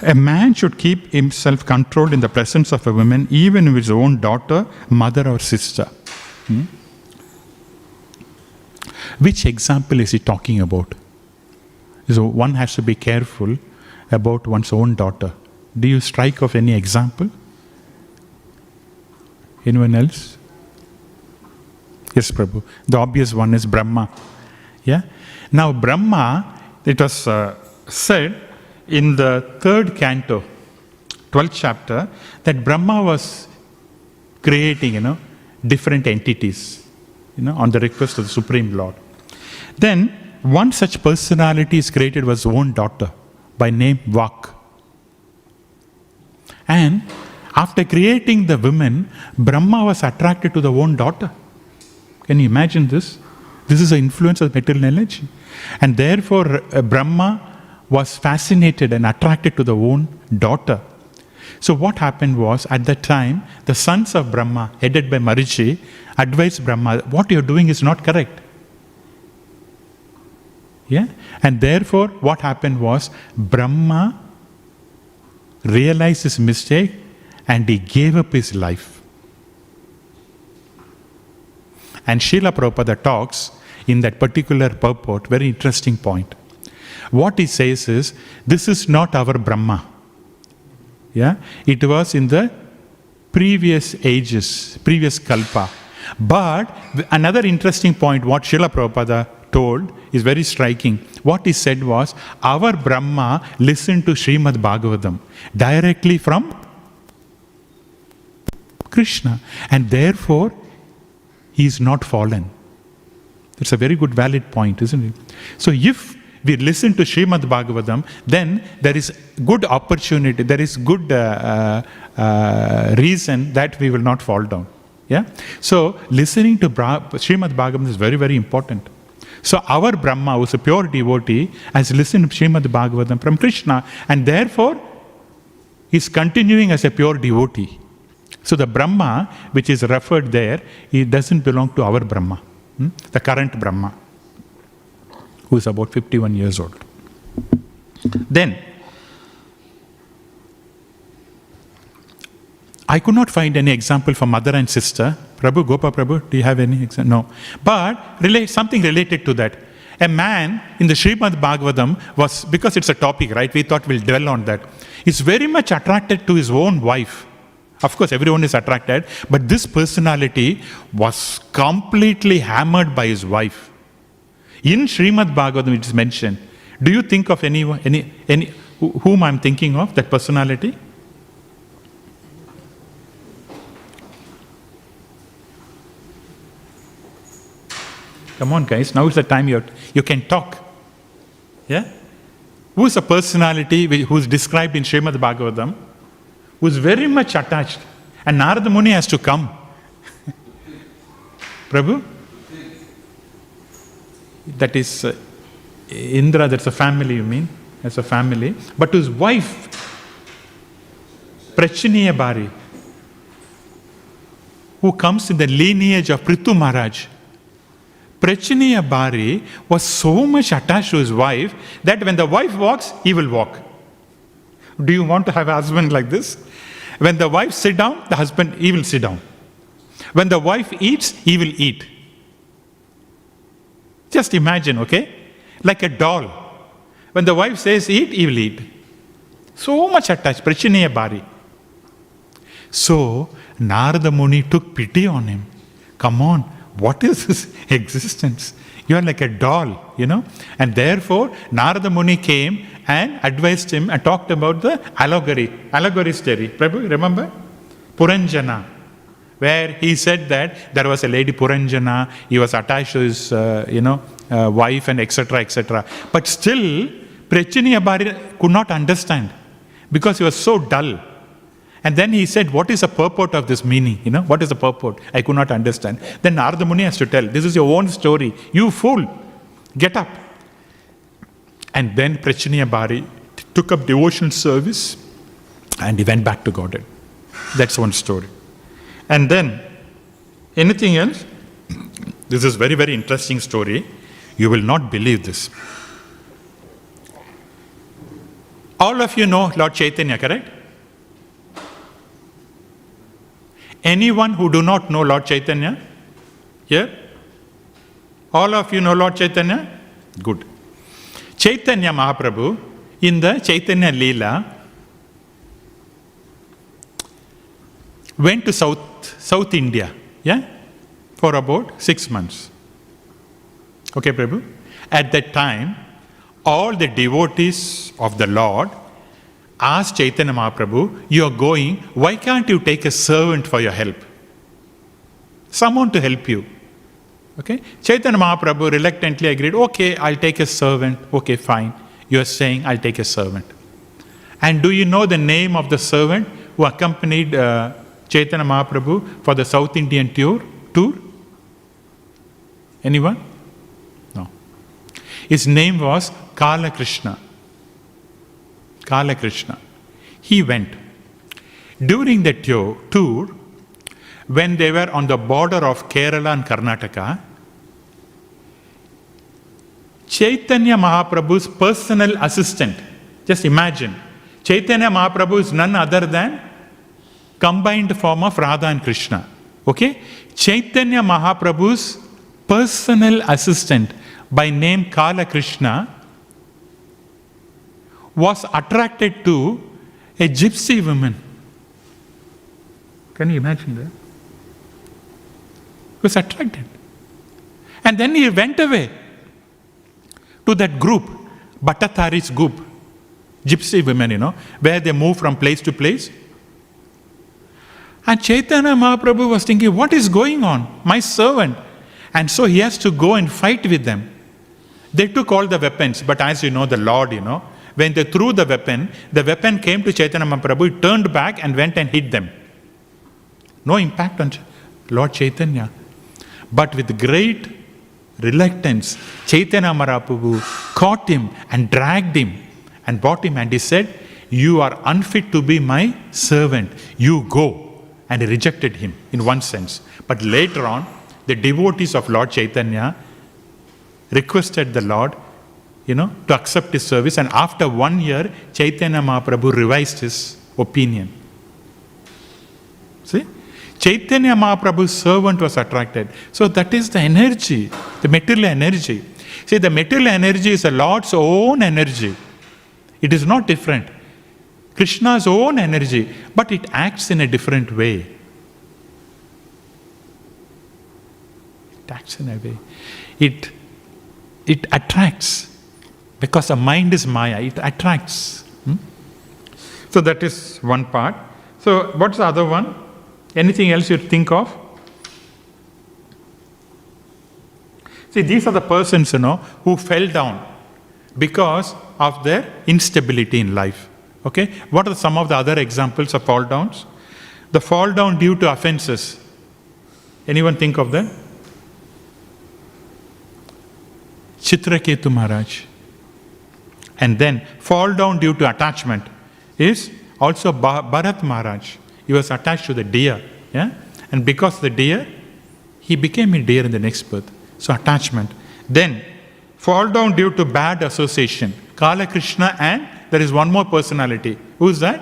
a man should keep himself controlled in the presence of a woman, even with his own daughter, mother or sister. Which example is he talking about? So one has to be careful about one's own daughter. Do you strike of any example? Anyone else? Yes, Prabhu. The obvious one is Brahma. Now Brahma, it was said in the 3rd canto, 12th chapter, that Brahma was creating, different entities, on the request of the Supreme Lord. Then one such personality is created was his own daughter by name Vak. And after creating the women, Brahma was attracted to the own daughter. Can you imagine this? This is the influence of material energy. And therefore Brahma was fascinated and attracted to the own daughter. So what happened was, at that time, the sons of Brahma, headed by Marichi, advised Brahma, what you're doing is not correct. And therefore what happened was, Brahma realized his mistake and he gave up his life. And Srila Prabhupada talks in that particular purport, very interesting point. What he says is, this is not our Brahma. It was in the previous ages, previous kalpa. But another interesting point, what Srila Prabhupada told is very striking. What he said was, our Brahma listened to Śrīmad Bhāgavatam directly from Krishna. And therefore, he is not fallen. It's a very good, valid point, isn't it? So if we listen to Śrīmad Bhāgavatam, then there is good opportunity, there is good reason that we will not fall down. So listening to Śrīmad Bhāgavatam is very, very important. So our Brahma, who is a pure devotee, has listened to Śrīmad Bhāgavatam from Krishna, and therefore is continuing as a pure devotee. So the Brahma, which is referred there, it doesn't belong to our Brahma, the current Brahma, who is about 51 years old. Then, I could not find any example for mother and sister. Prabhu, Gopal Prabhu, do you have any example? No. But something related to that. A man in the Śrīmad Bhāgavatam was, because it's a topic, right? We thought we'll dwell on that. He's very much attracted to his own wife. Of course, everyone is attracted, but this personality was completely hammered by his wife. In Śrīmad Bhāgavatam, it is mentioned. Do you think of anyone, whom I'm thinking of, that personality? Come on, guys. Now is the time you can talk. Yeah? Who is a personality who is described in Śrīmad Bhāgavatam, who is very much attached, and Narada Muni has to come. Prabhu? That is Indra, that's a family, you mean? That's a family. But his wife, Prachiniya Bari, who comes in the lineage of Prithu Maharaj. Prachiniya Bari was so much attached to his wife that when the wife walks, he will walk. Do you want to have a husband like this? When the wife sit down, the husband, he will sit down. When the wife eats, he will eat. Just imagine, okay? Like a doll. When the wife says eat, he will eat. So much attached, Prachiniya Bari. So, Narada Muni took pity on him. Come on, what is this existence? You are like a doll, And therefore, Narada Muni came and advised him and talked about the allegory story. Prabhu, remember? Puranjana, where he said that there was a lady Puranjana, he was attached to his, wife and etc., etc. But still, Prachiniya Bari could not understand because he was so dull. And then he said, what is the purport of this meaning? What is the purport? I could not understand. Then Narada Muni has to tell, this is your own story. You fool, get up. And then Prachiniya Bari took up devotional service and he went back to Godhead. That's one story. And then, anything else? This is very, very interesting story. You will not believe this. All of you know Lord Chaitanya, correct? Anyone who do not know Lord Chaitanya? Here? All of you know Lord Chaitanya? Good. Chaitanya Mahaprabhu, in the Chaitanya Leela, went to South India, for about 6 months. Okay, Prabhu? At that time, all the devotees of the Lord asked Chaitanya Mahaprabhu, you are going, why can't you take a servant for your help? Someone to help you. Okay? Chaitanya Mahaprabhu reluctantly agreed, okay, I'll take a servant. Okay, fine. You are saying, I'll take a servant. And do you know the name of the servant who accompanied Chaitanya Mahaprabhu for the South Indian tour? Anyone? No. His name was Kala Krishna. Kala Krishna. He went. During the tour, when they were on the border of Kerala and Karnataka, Chaitanya Mahaprabhu's personal assistant, just imagine, Chaitanya Mahaprabhu is none other than combined form of Radha and Krishna. Okay? Chaitanya Mahaprabhu's personal assistant by name Kala Krishna was attracted to a gypsy woman. Can you imagine that? He was attracted. And then he went away to that group, Bhattacharya's group, gypsy women, where they move from place to place. And Chaitanya Mahaprabhu was thinking, what is going on? My servant. And so he has to go and fight with them. They took all the weapons, but as you know, the Lord, when they threw the weapon came to Chaitanya Mahaprabhu, he turned back and went and hit them. No impact on Lord Chaitanya. But with great reluctance, Chaitanya Mahaprabhu caught him and dragged him and brought him, and he said, you are unfit to be my servant. You go. And he rejected him in one sense. But later on, the devotees of Lord Chaitanya requested the Lord, to accept his service. And after 1 year, Chaitanya Mahaprabhu revised his opinion. See? Chaitanya Mahaprabhu's servant was attracted. So that is the energy, the material energy. See, the material energy is the Lord's own energy. It is not different. Krishna's own energy, but it acts in a different way. It acts in a way. It attracts. Because the mind is Maya, it attracts. So that is one part. So what's the other one? Anything else you think of? See, these are the persons, who fell down because of their instability in life. Okay? What are some of the other examples of fall downs? The fall down due to offenses. Anyone think of them? Chitraketu Maharaj. And then fall down due to attachment is also Bharat Maharaj. He was attached to the deer. Yeah? And because of the deer, he became a deer in the next birth. So attachment. Then fall down due to bad association. Kala Krishna, and there is one more personality. Who is that?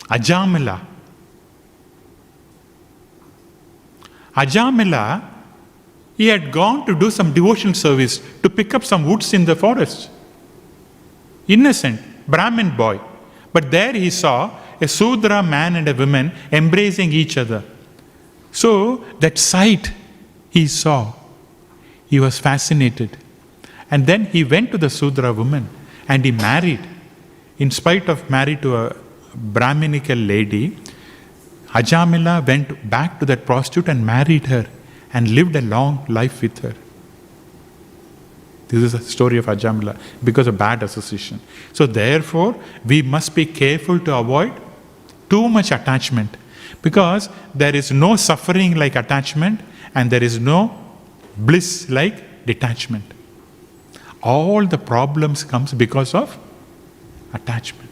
Ajamila. Ajamila, he had gone to do some devotional service to pick up some woods in the forest. Innocent, Brahmin boy. But there he saw a Sudra man and a woman embracing each other. So that sight he saw, he was fascinated. And then he went to the Sudra woman and he married. In spite of married to a Brahminical lady, Ajamila went back to that prostitute and married her and lived a long life with her. This is the story of Ajamila because of bad association. So therefore, we must be careful to avoid too much attachment, because there is no suffering like attachment and there is no bliss like detachment. All the problems comes because of attachment.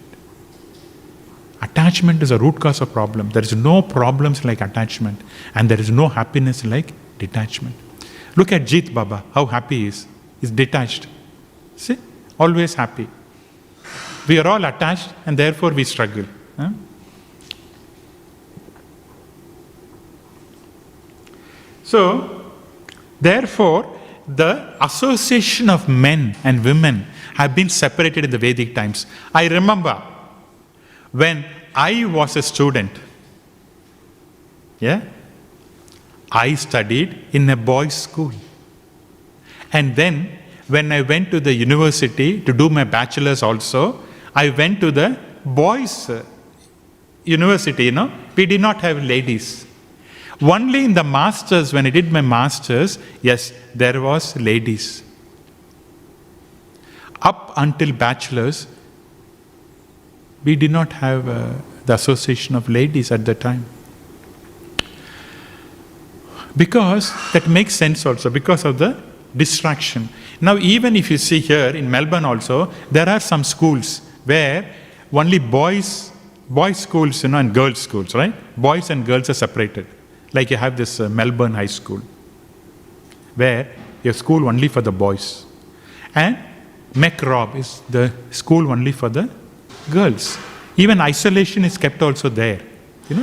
Attachment is a root cause of problem. There is no problems like attachment, and there is no happiness like detachment. Look at Jeet Baba, how happy he is. He's detached. See? Always happy. We are all attached and therefore we struggle. Huh? So, therefore, the association of men and women have been separated in the Vedic times. I remember when I was a student, I studied in a boys' school. And then when I went to the university to do my bachelor's also, I went to the boys' university, we did not have ladies. Only in the masters, when I did my masters, yes, there was ladies. Up until bachelor's, we did not have the association of ladies at the time. Because that makes sense also, because of the distraction. Now even if you see here in Melbourne also, there are some schools where only boys schools, and girls schools, right? Boys and girls are separated. Like you have this Melbourne High School, where your school only for the boys. And Macrob is the school only for the girls. Even isolation is kept also there,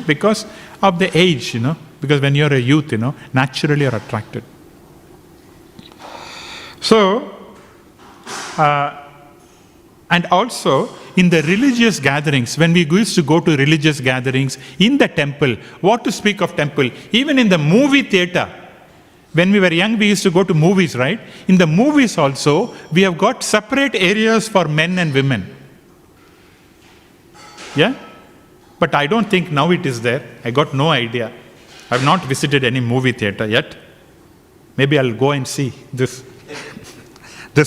because of the age, because when you're a youth, naturally you're attracted. So, and also in the religious gatherings, when we used to go to religious gatherings in the temple, what to speak of temple, even in the movie theater, when we were young, we used to go to movies, right? In the movies also, we have got separate areas for men and women. Yeah? But I don't think now it is there. I got no idea. I have not visited any movie theater yet. Maybe I'll go and see this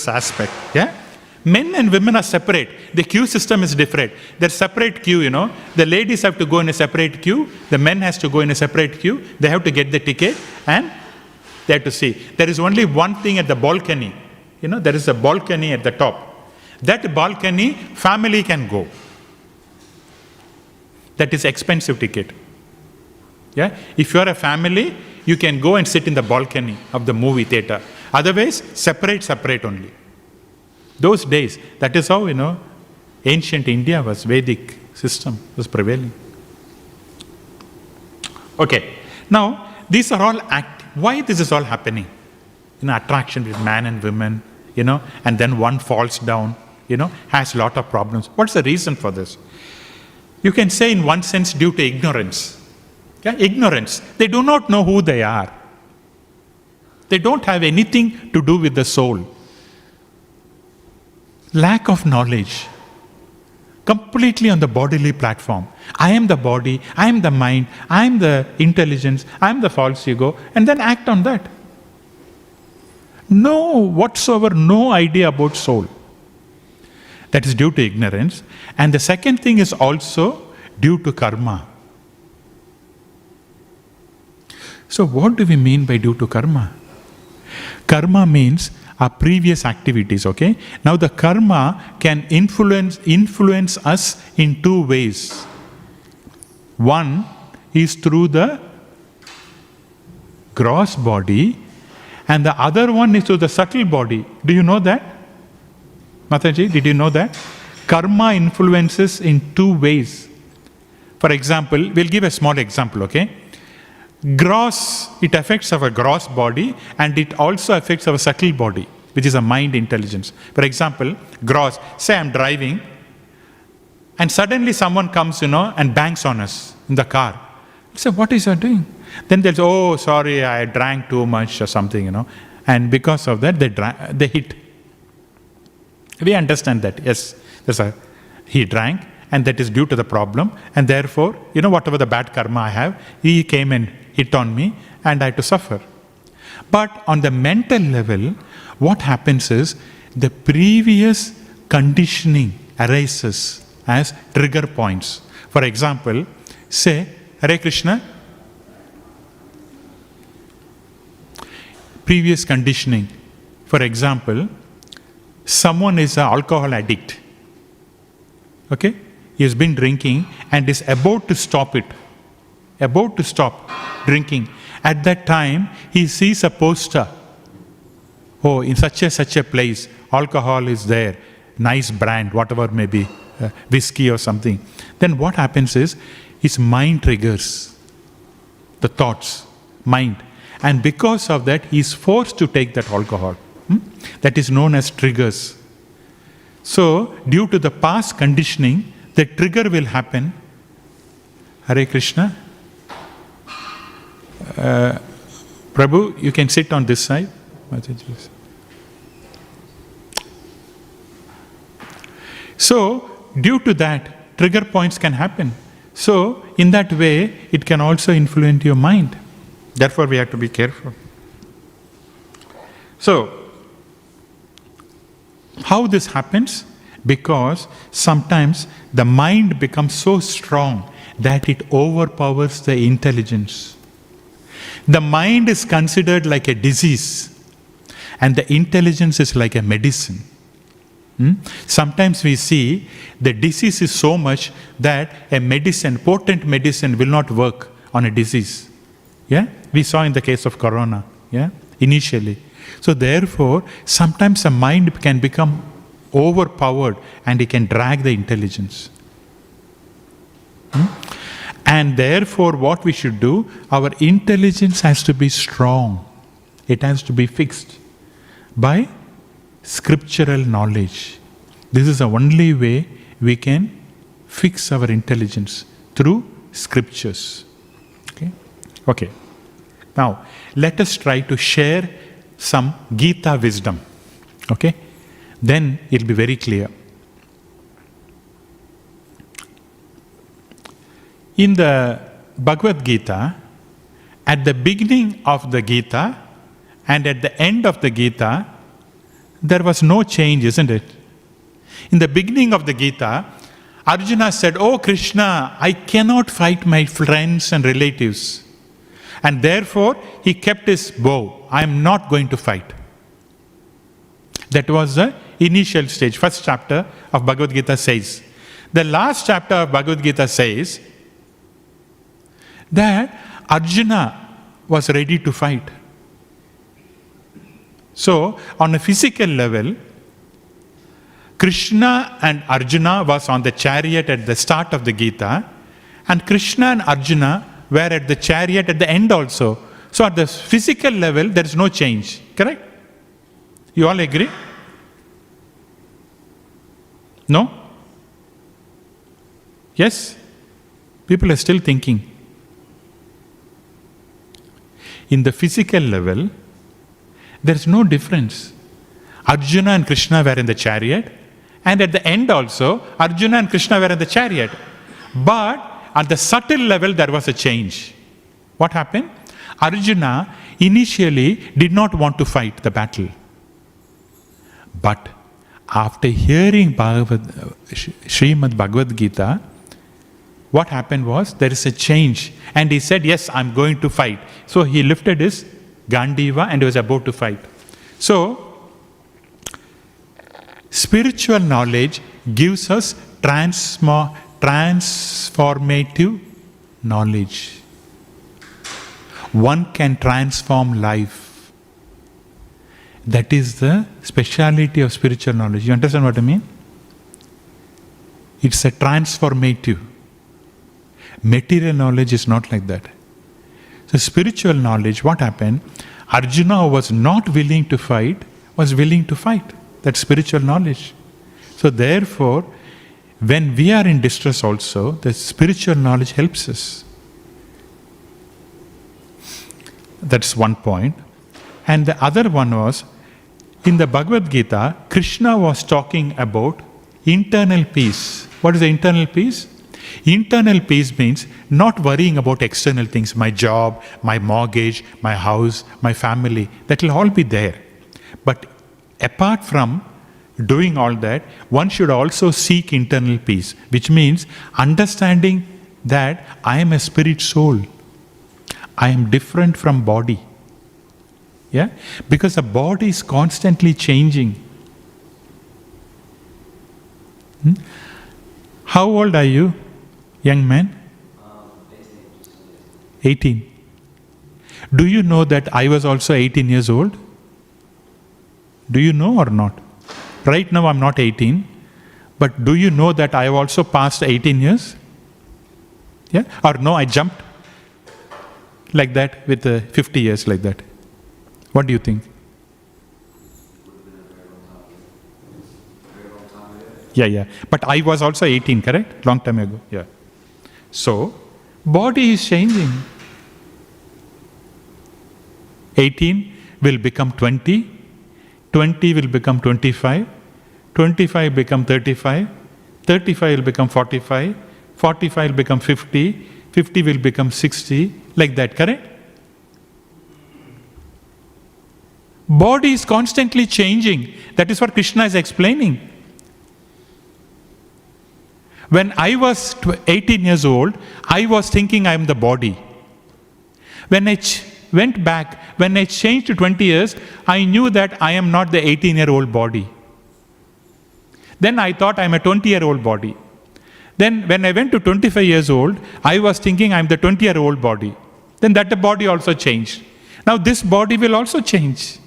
aspect. Yeah? Men and women are separate. The queue system is different. There's separate queue, The ladies have to go in a separate queue. The men has to go in a separate queue. They have to get the ticket and they have to see. There is only one thing at the balcony. There is a balcony at the top. That balcony, family can go. That is expensive ticket. Yeah? If you are a family, you can go and sit in the balcony of the movie theater. Otherwise, separate only. Those days, that is how, ancient India was, Vedic system was prevailing. Okay, now these are all why this is all happening? Attraction with man and women, and then one falls down, has a lot of problems. What's the reason for this? You can say in one sense due to ignorance. Yeah? Ignorance. They do not know who they are. They don't have anything to do with the soul. Lack of knowledge. Completely on the bodily platform. I am the body, I am the mind, I am the intelligence, I am the false ego, and then act on that. No idea about soul. That is due to ignorance. And the second thing is also due to karma. So what do we mean by due to karma? Karma means our previous activities, okay? Now the karma can influence us in two ways. One is through the gross body, and the other one is through the subtle body. Do you know that? Mataji, did you know that? Karma influences in two ways. For example, we'll give a small example, okay? It affects our gross body, and it also affects our subtle body, which is a mind intelligence. For example, gross, say I'm driving, and suddenly someone comes, and bangs on us in the car. I say, what is that doing? Then they'll say, oh, sorry, I drank too much or something, And because of that, they hit. We understand that, yes, he drank, and that is due to the problem, and therefore, whatever the bad karma I have, he came and hit on me, and I had to suffer. But on the mental level, what happens is, the previous conditioning arises as trigger points. For example, say, Hare Krishna, previous conditioning. For example, someone is an alcohol addict. Okay? He has been drinking and is about to stop it. About to stop drinking. At that time, he sees a poster. Oh, in such a place, alcohol is there. Nice brand, whatever may be, whiskey or something. Then what happens is, his mind triggers the thoughts, mind. And because of that, he is forced to take that alcohol. That is known as triggers. So, due to the past conditioning, the trigger will happen. Hare Krishna. Prabhu, you can sit on this side. So, due to that, trigger points can happen. So, in that way, it can also influence your mind. Therefore, we have to be careful. So, how this happens? Because sometimes the mind becomes so strong that it overpowers the intelligence. The mind is considered like a disease, and the intelligence is like a medicine. Sometimes we see the disease is so much that a medicine, potent medicine, will not work on a disease. Yeah? We saw in the case of corona, initially. So therefore, sometimes the mind can become overpowered and it can drag the intelligence. And therefore, what we should do, our intelligence has to be strong. It has to be fixed by scriptural knowledge. This is the only way we can fix our intelligence, through scriptures. Okay. Now, let us try to share some Gita wisdom. Okay? Then it will be very clear. In the Bhagavad Gita, at the beginning of the Gita and at the end of the Gita, there was no change, isn't it? In the beginning of the Gita, Arjuna said, "Oh Krishna, I cannot fight my friends and relatives." And therefore, he kept his bow. I am not going to fight. That was the initial stage. First chapter of Bhagavad Gita says. The last chapter of Bhagavad Gita says that Arjuna was ready to fight. So, on a physical level, Krishna and Arjuna was on the chariot at the start of the Gita, and Krishna and Arjuna were at the chariot at the end also. So at the physical level, there is no change. Correct? You all agree? No? Yes? People are still thinking. In the physical level, there is no difference. Arjuna and Krishna were in the chariot, and at the end also, Arjuna and Krishna were in the chariot. But at the subtle level, there was a change. What happened? Arjuna initially did not want to fight the battle. But after hearing Śrīmad Bhāgavad Gita, what happened was, there is a change. And he said, yes, I'm going to fight. So he lifted his Gandiva and he was about to fight. So, spiritual knowledge gives us transformative knowledge. One can transform life. That is the speciality of spiritual knowledge. You understand what I mean? It's a transformative. Material knowledge is not like that. So spiritual knowledge, what happened? Arjuna was not willing to fight, was willing to fight. That's spiritual knowledge. So therefore, when we are in distress also, the spiritual knowledge helps us. That's one point. And the other one was, in the Bhagavad Gita, Krishna was talking about internal peace. What is the internal peace? Internal peace means not worrying about external things, my job, my mortgage, my house, my family. That will all be there. But apart from doing all that, one should also seek internal peace, which means understanding that I am a spirit soul. I am different from body. Yeah? Because the body is constantly changing. How old are you, young man? 18. Do you know that I was also 18 years old? Do you know or not? Right now I'm not 18, but do you know that I have also passed 18 years? Yeah? Or no, I jumped like that with 50 years like that. What do you think? Yeah. But I was also 18, correct? Long time ago. Yeah. So, body is changing. 18 will become 20, 20 will become 25, 25 become 35, 35 will become 45, 45 will become 50, 50 will become 60, like that, correct? Body is constantly changing. That is what Krishna is explaining. When I was 18 years old, I was thinking I am the body. When I went back, when I changed to 20 years, I knew that I am not the 18-year-old body. Then I thought I am a 20-year-old body. Then when I went to 25 years old, I was thinking I am the 20-year-old body. Then that the body also changed. Now this body will also change.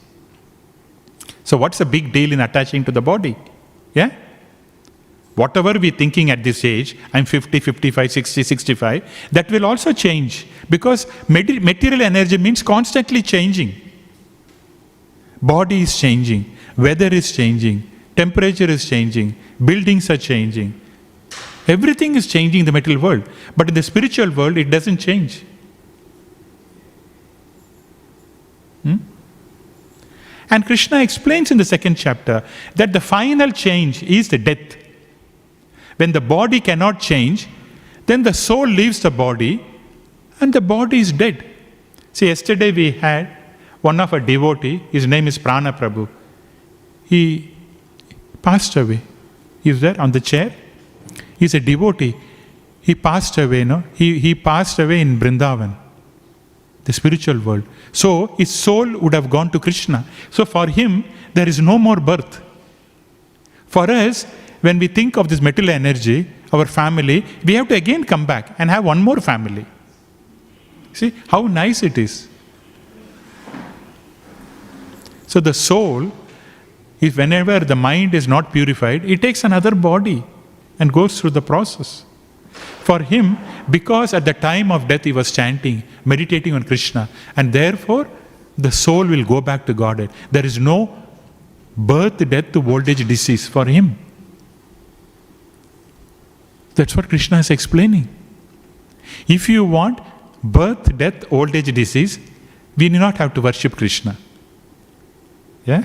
So what's the big deal in attaching to the body? Yeah? Whatever we're thinking at this age, I'm 50, 55, 60, 65, that will also change. Because material energy means constantly changing. Body is changing, weather is changing, temperature is changing, buildings are changing. Everything is changing in the material world. But in the spiritual world, it doesn't change. And Krishna explains in the second chapter that the final change is the death. When the body cannot change, then the soul leaves the body and the body is dead. See, yesterday we had one of our devotee, his name is Prana Prabhu. He passed away. He's there on the chair. He's a devotee. He passed away, no? He passed away in Vrindavan, the spiritual world. So his soul would have gone to Krishna. So for him, there is no more birth. For us, when we think of this material energy, our family, we have to again come back and have one more family. See how nice it is. So the soul if whenever the mind is not purified, it takes another body and goes through the process. For him, because at the time of death he was chanting, meditating on Krishna, and therefore the soul will go back to Godhead. There is no birth, death, old age, disease for him. That's what Krishna is explaining. If you want birth, death, old age, disease, we do not have to worship Krishna. Yeah?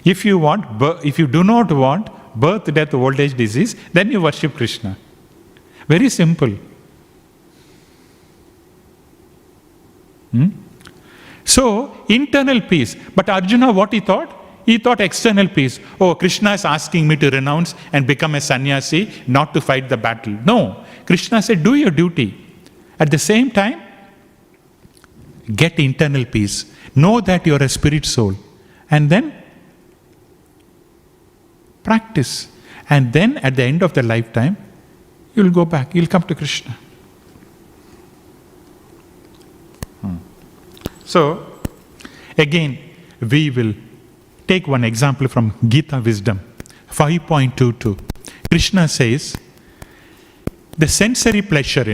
If you do not want birth, death, old age, disease, then you worship Krishna. Very simple. So, internal peace. But Arjuna, what he thought? He thought external peace. Oh, Krishna is asking me to renounce and become a sannyasi, not to fight the battle. No. Krishna said, do your duty. At the same time, get internal peace. Know that you are a spirit soul. And then practice. And then at the end of the lifetime, you will go back. You will come to Krishna. So, again, we will take one example from Gita Wisdom 5.22. Krishna says, the sensory pleasure,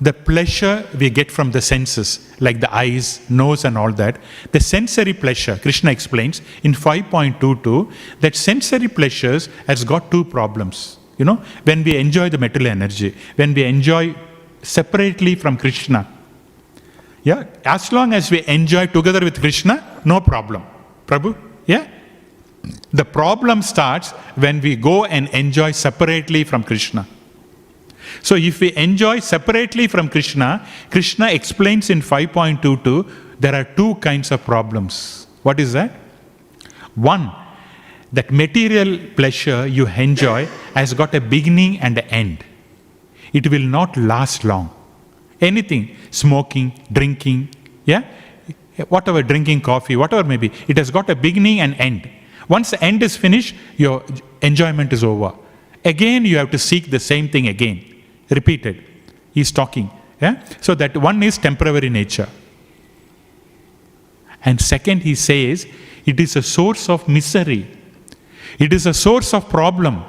the pleasure we get from the senses, like the eyes, nose and all that, the sensory pleasure, Krishna explains in 5.22 that sensory pleasures has got two problems. When we enjoy the material energy, when we enjoy separately from Krishna, as long as we enjoy together with Krishna, no problem. Prabhu? Yeah? The problem starts when we go and enjoy separately from Krishna. So if we enjoy separately from Krishna, Krishna explains in 5.22, there are two kinds of problems. What is that? One, that material pleasure you enjoy has got a beginning and an end. It will not last long. Anything, smoking, drinking, whatever, drinking coffee, whatever may be, it has got a beginning and end. Once the end is finished, your enjoyment is over. Again, you have to seek the same thing again. Repeated. He's talking. So that one is temporary nature. And second, he says, it is a source of misery. It is a source of problem.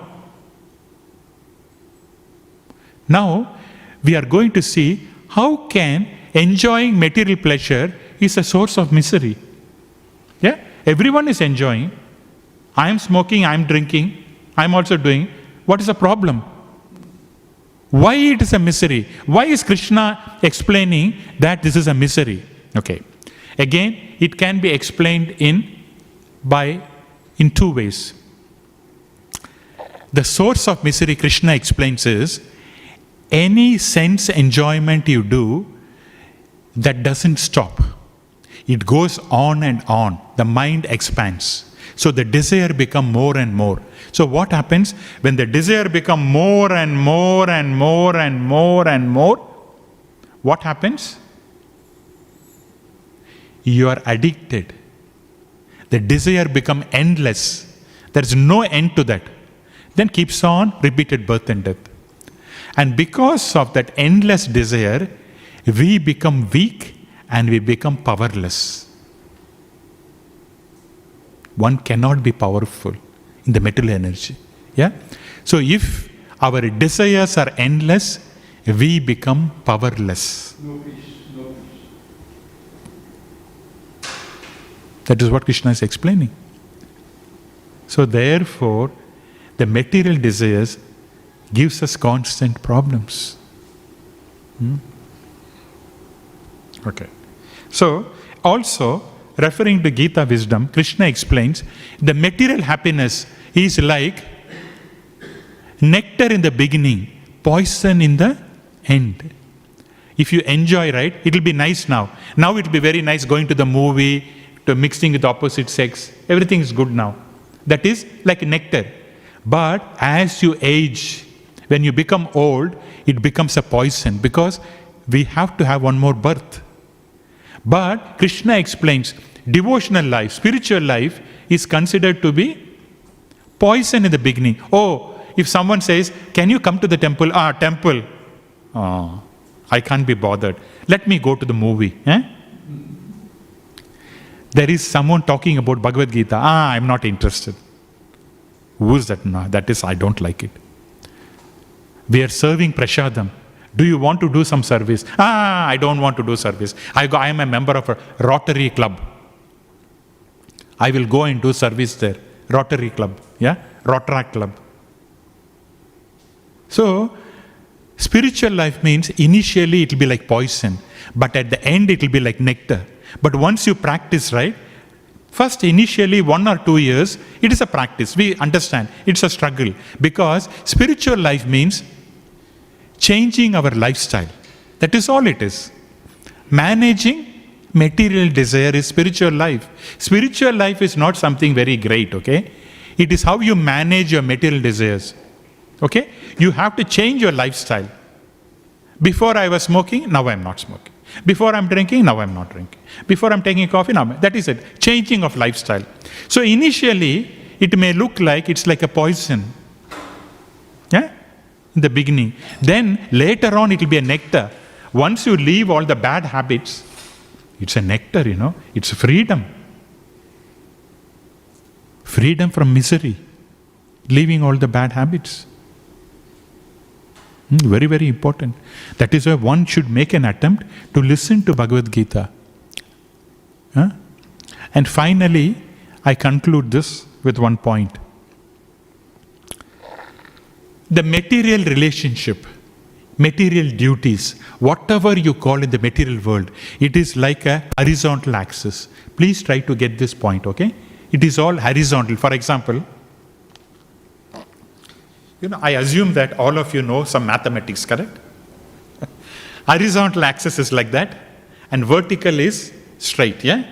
Now, we are going to see how can enjoying material pleasure is a source of misery. Everyone is enjoying. I am smoking, I am drinking, I am also doing. What is the problem? Why it is a misery? Why is Krishna explaining that this is a misery? Okay. Again, it can be explained in two ways. The source of misery, Krishna explains, is any sense enjoyment you do that doesn't stop. It goes on and on. The mind expands. So the desire becomes more and more. So what happens when the desire becomes more and more and more and more and more? What happens? You are addicted. The desire becomes endless. There is no end to that. Then keeps on repeated birth and death. And because of that endless desire, we become weak and we become powerless. One cannot be powerful in the material energy. So if our desires are endless, we become powerless. No peace. That is what Krishna is explaining. So therefore, the material desires gives us constant problems. Okay. So, also, referring to Gita wisdom, Krishna explains, the material happiness is like nectar in the beginning, poison in the end. If you enjoy, right, it will be nice now. Now it will be very nice going to the movie, to mixing with the opposite sex. Everything is good now. That is like nectar. But as you age, when you become old, it becomes a poison because we have to have one more birth. But Krishna explains, devotional life, spiritual life is considered to be poison in the beginning. Oh, if someone says, can you come to the temple? Temple. Oh, I can't be bothered. Let me go to the movie. There is someone talking about Bhagavad Gita. I'm not interested. Who's that? No, that is, I don't like it. We are serving prashadam. Do you want to do some service? I don't want to do service. I am a member of a Rotary Club. I will go and do service there. Rotary Club. Yeah? Rotaract Club. So, spiritual life means initially it will be like poison, but at the end it will be like nectar. But once you practice, right? First, initially 1 or 2 years, it is a practice. We understand. It's a struggle. Because spiritual life means changing our lifestyle. That is all it is. Managing material desire is spiritual life. Spiritual life is not something very great, okay? It is how you manage your material desires. Okay? You have to change your lifestyle. Before I was smoking, now I am not smoking. Before I am drinking, now I am not drinking. Before I am taking coffee, now that is it. Changing of lifestyle. So initially, it may look like it's like a poison. Yeah? In the beginning. Then later on, it will be a nectar. Once you leave all the bad habits, it's a nectar, It's freedom. Freedom from misery. Leaving all the bad habits. Very, very important. That is why one should make an attempt to listen to Bhagavad Gita. And finally, I conclude this with one point. The material relationship, material duties, whatever you call in the material world, it is like a horizontal axis. Please try to get this point, okay? It is all horizontal. For example, I assume that all of you know some mathematics, correct? Horizontal axis is like that, and vertical is straight, yeah?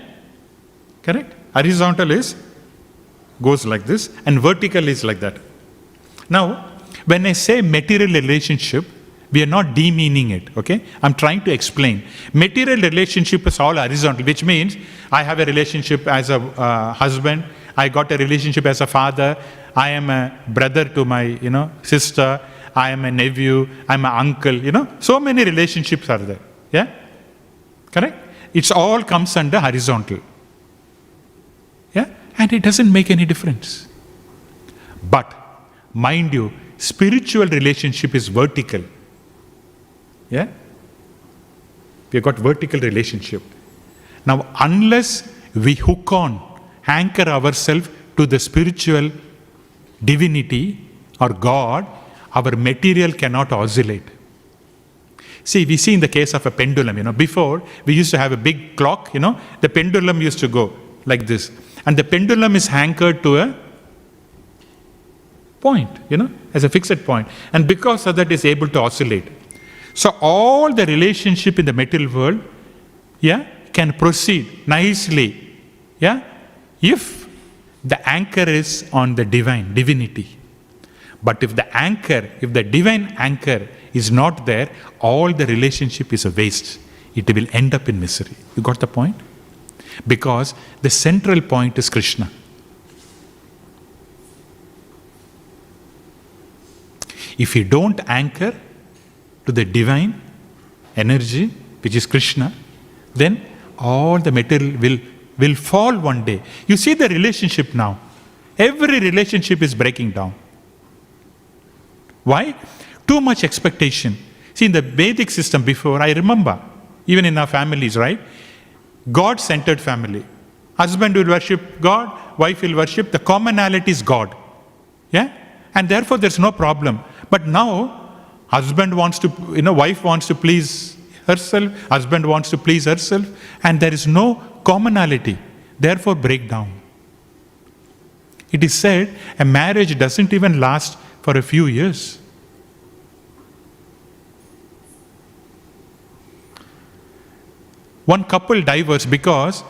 Correct? Horizontal goes like this, and vertical is like that. Now, when I say material relationship, we are not demeaning it, okay? I'm trying to explain. Material relationship is all horizontal, which means I have a relationship as a husband, I got a relationship as a father, I am a brother to my, sister, I am a nephew, I'm an uncle, so many relationships are there, yeah? Correct? It's all comes under horizontal, yeah? And it doesn't make any difference. But, mind you, spiritual relationship is vertical, yeah? We have got vertical relationship. Now, unless we hook on, anchor ourselves to the spiritual divinity or God, our material cannot oscillate. See, we see in the case of a pendulum, before we used to have a big clock, the pendulum used to go like this. And the pendulum is anchored to a point, as a fixed point. And because of that, is able to oscillate. So all the relationship in the material world, can proceed nicely, if the anchor is on the divinity. But if the divine anchor is not there, all the relationship is a waste. It will end up in misery. You got the point? Because the central point is Krishna. If you don't anchor to the divine energy, which is Krishna, then all the material will fall one day. You see the relationship now. Every relationship is breaking down. Why? Too much expectation. See, in the Vedic system before, I remember, even in our families, right? God-centered family. Husband will worship God, wife will worship. The commonality is God. Yeah? And therefore, there's no problem. But now, husband wants to, wife wants to please herself, husband wants to please herself, and there is no commonality. Therefore, breakdown. It is said a marriage doesn't even last for a few years. One couple divorced because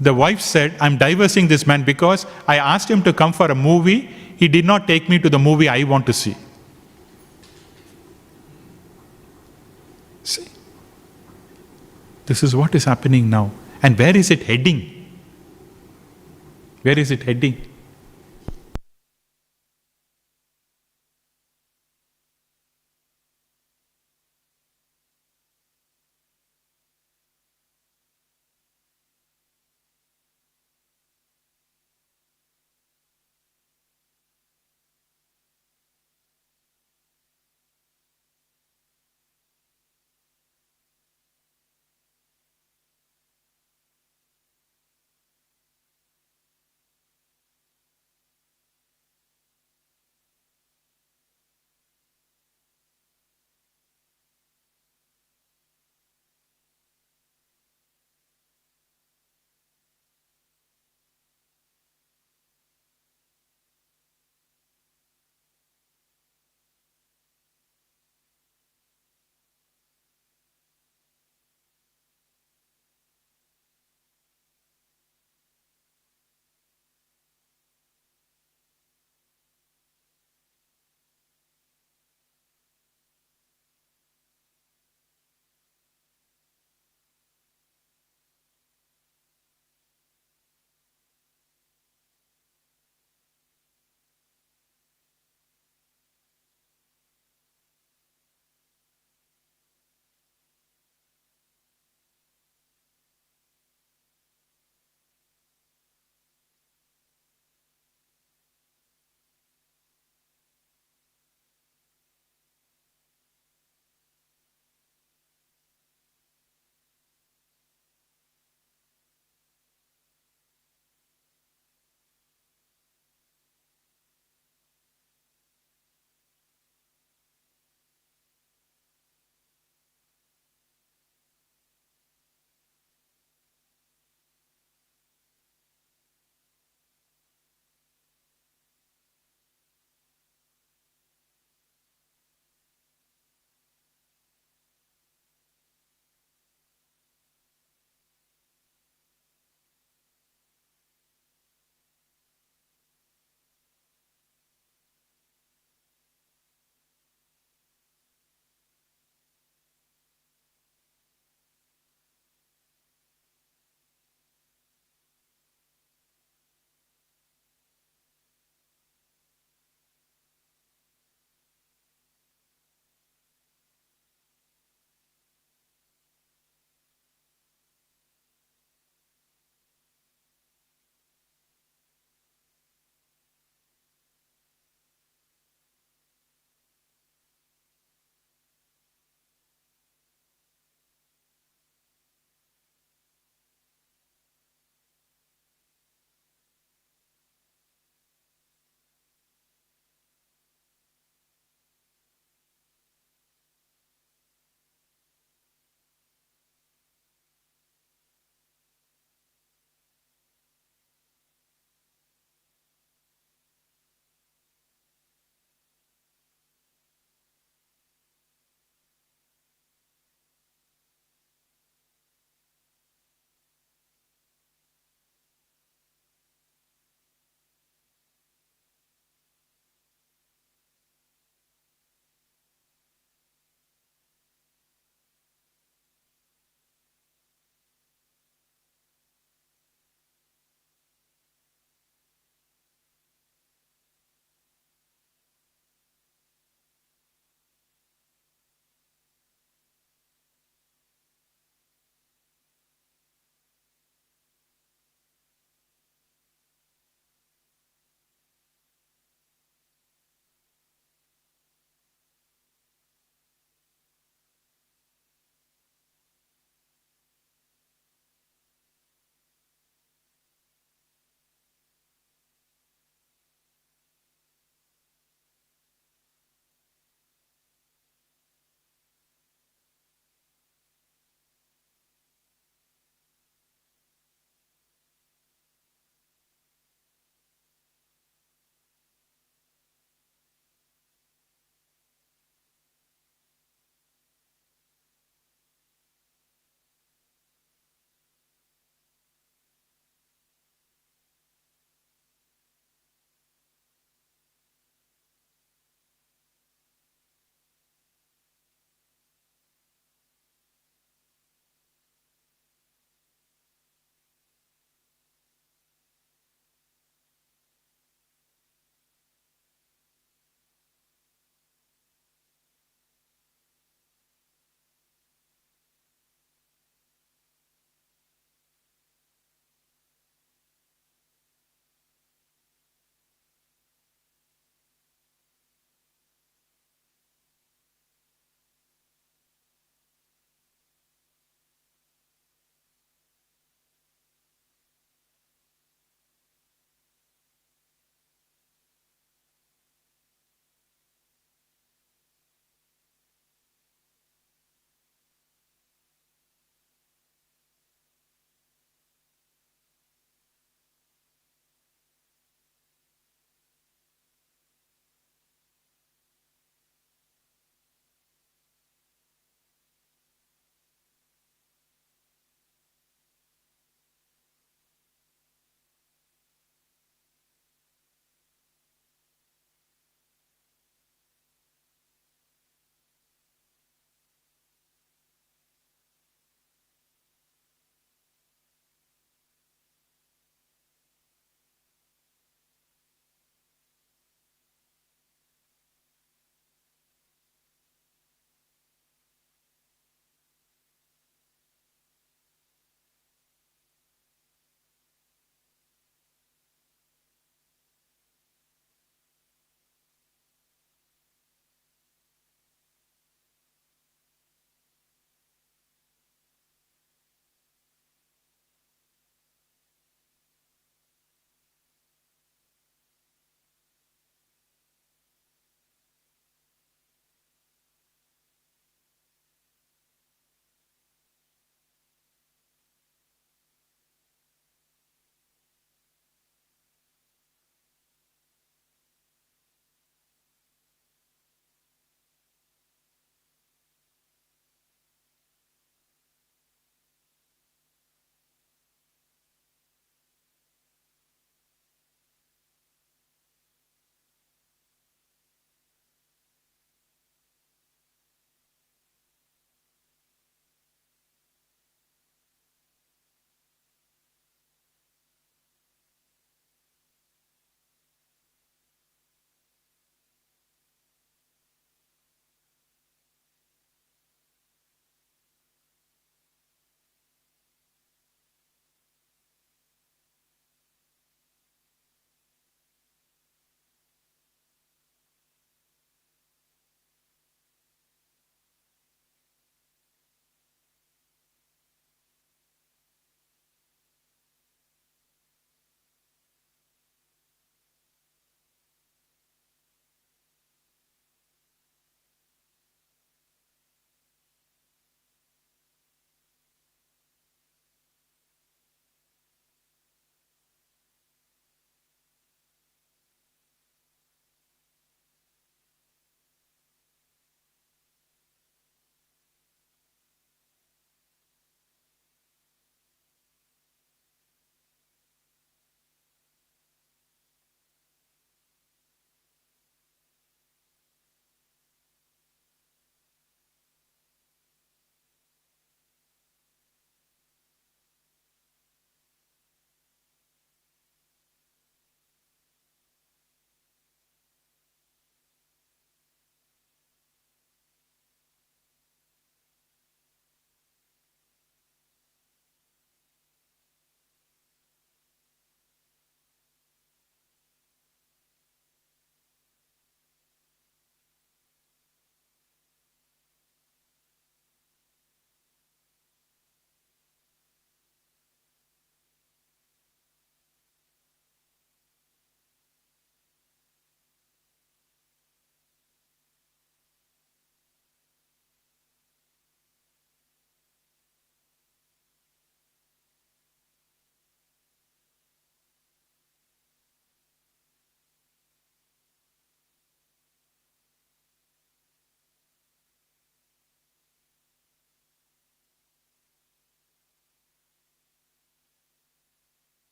the wife said, I'm divorcing this man because I asked him to come for a movie. He did not take me to the movie I want to see. See? This is what is happening now. And where is it heading? Where is it heading?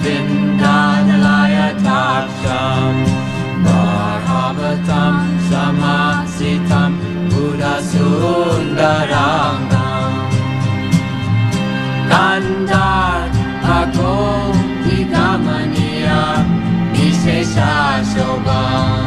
Vindadalaya Taksham Bhāgavatam Samasitam Buddha Sundarangam Kandar Bhagom Vigamaniya Vishesha Shobham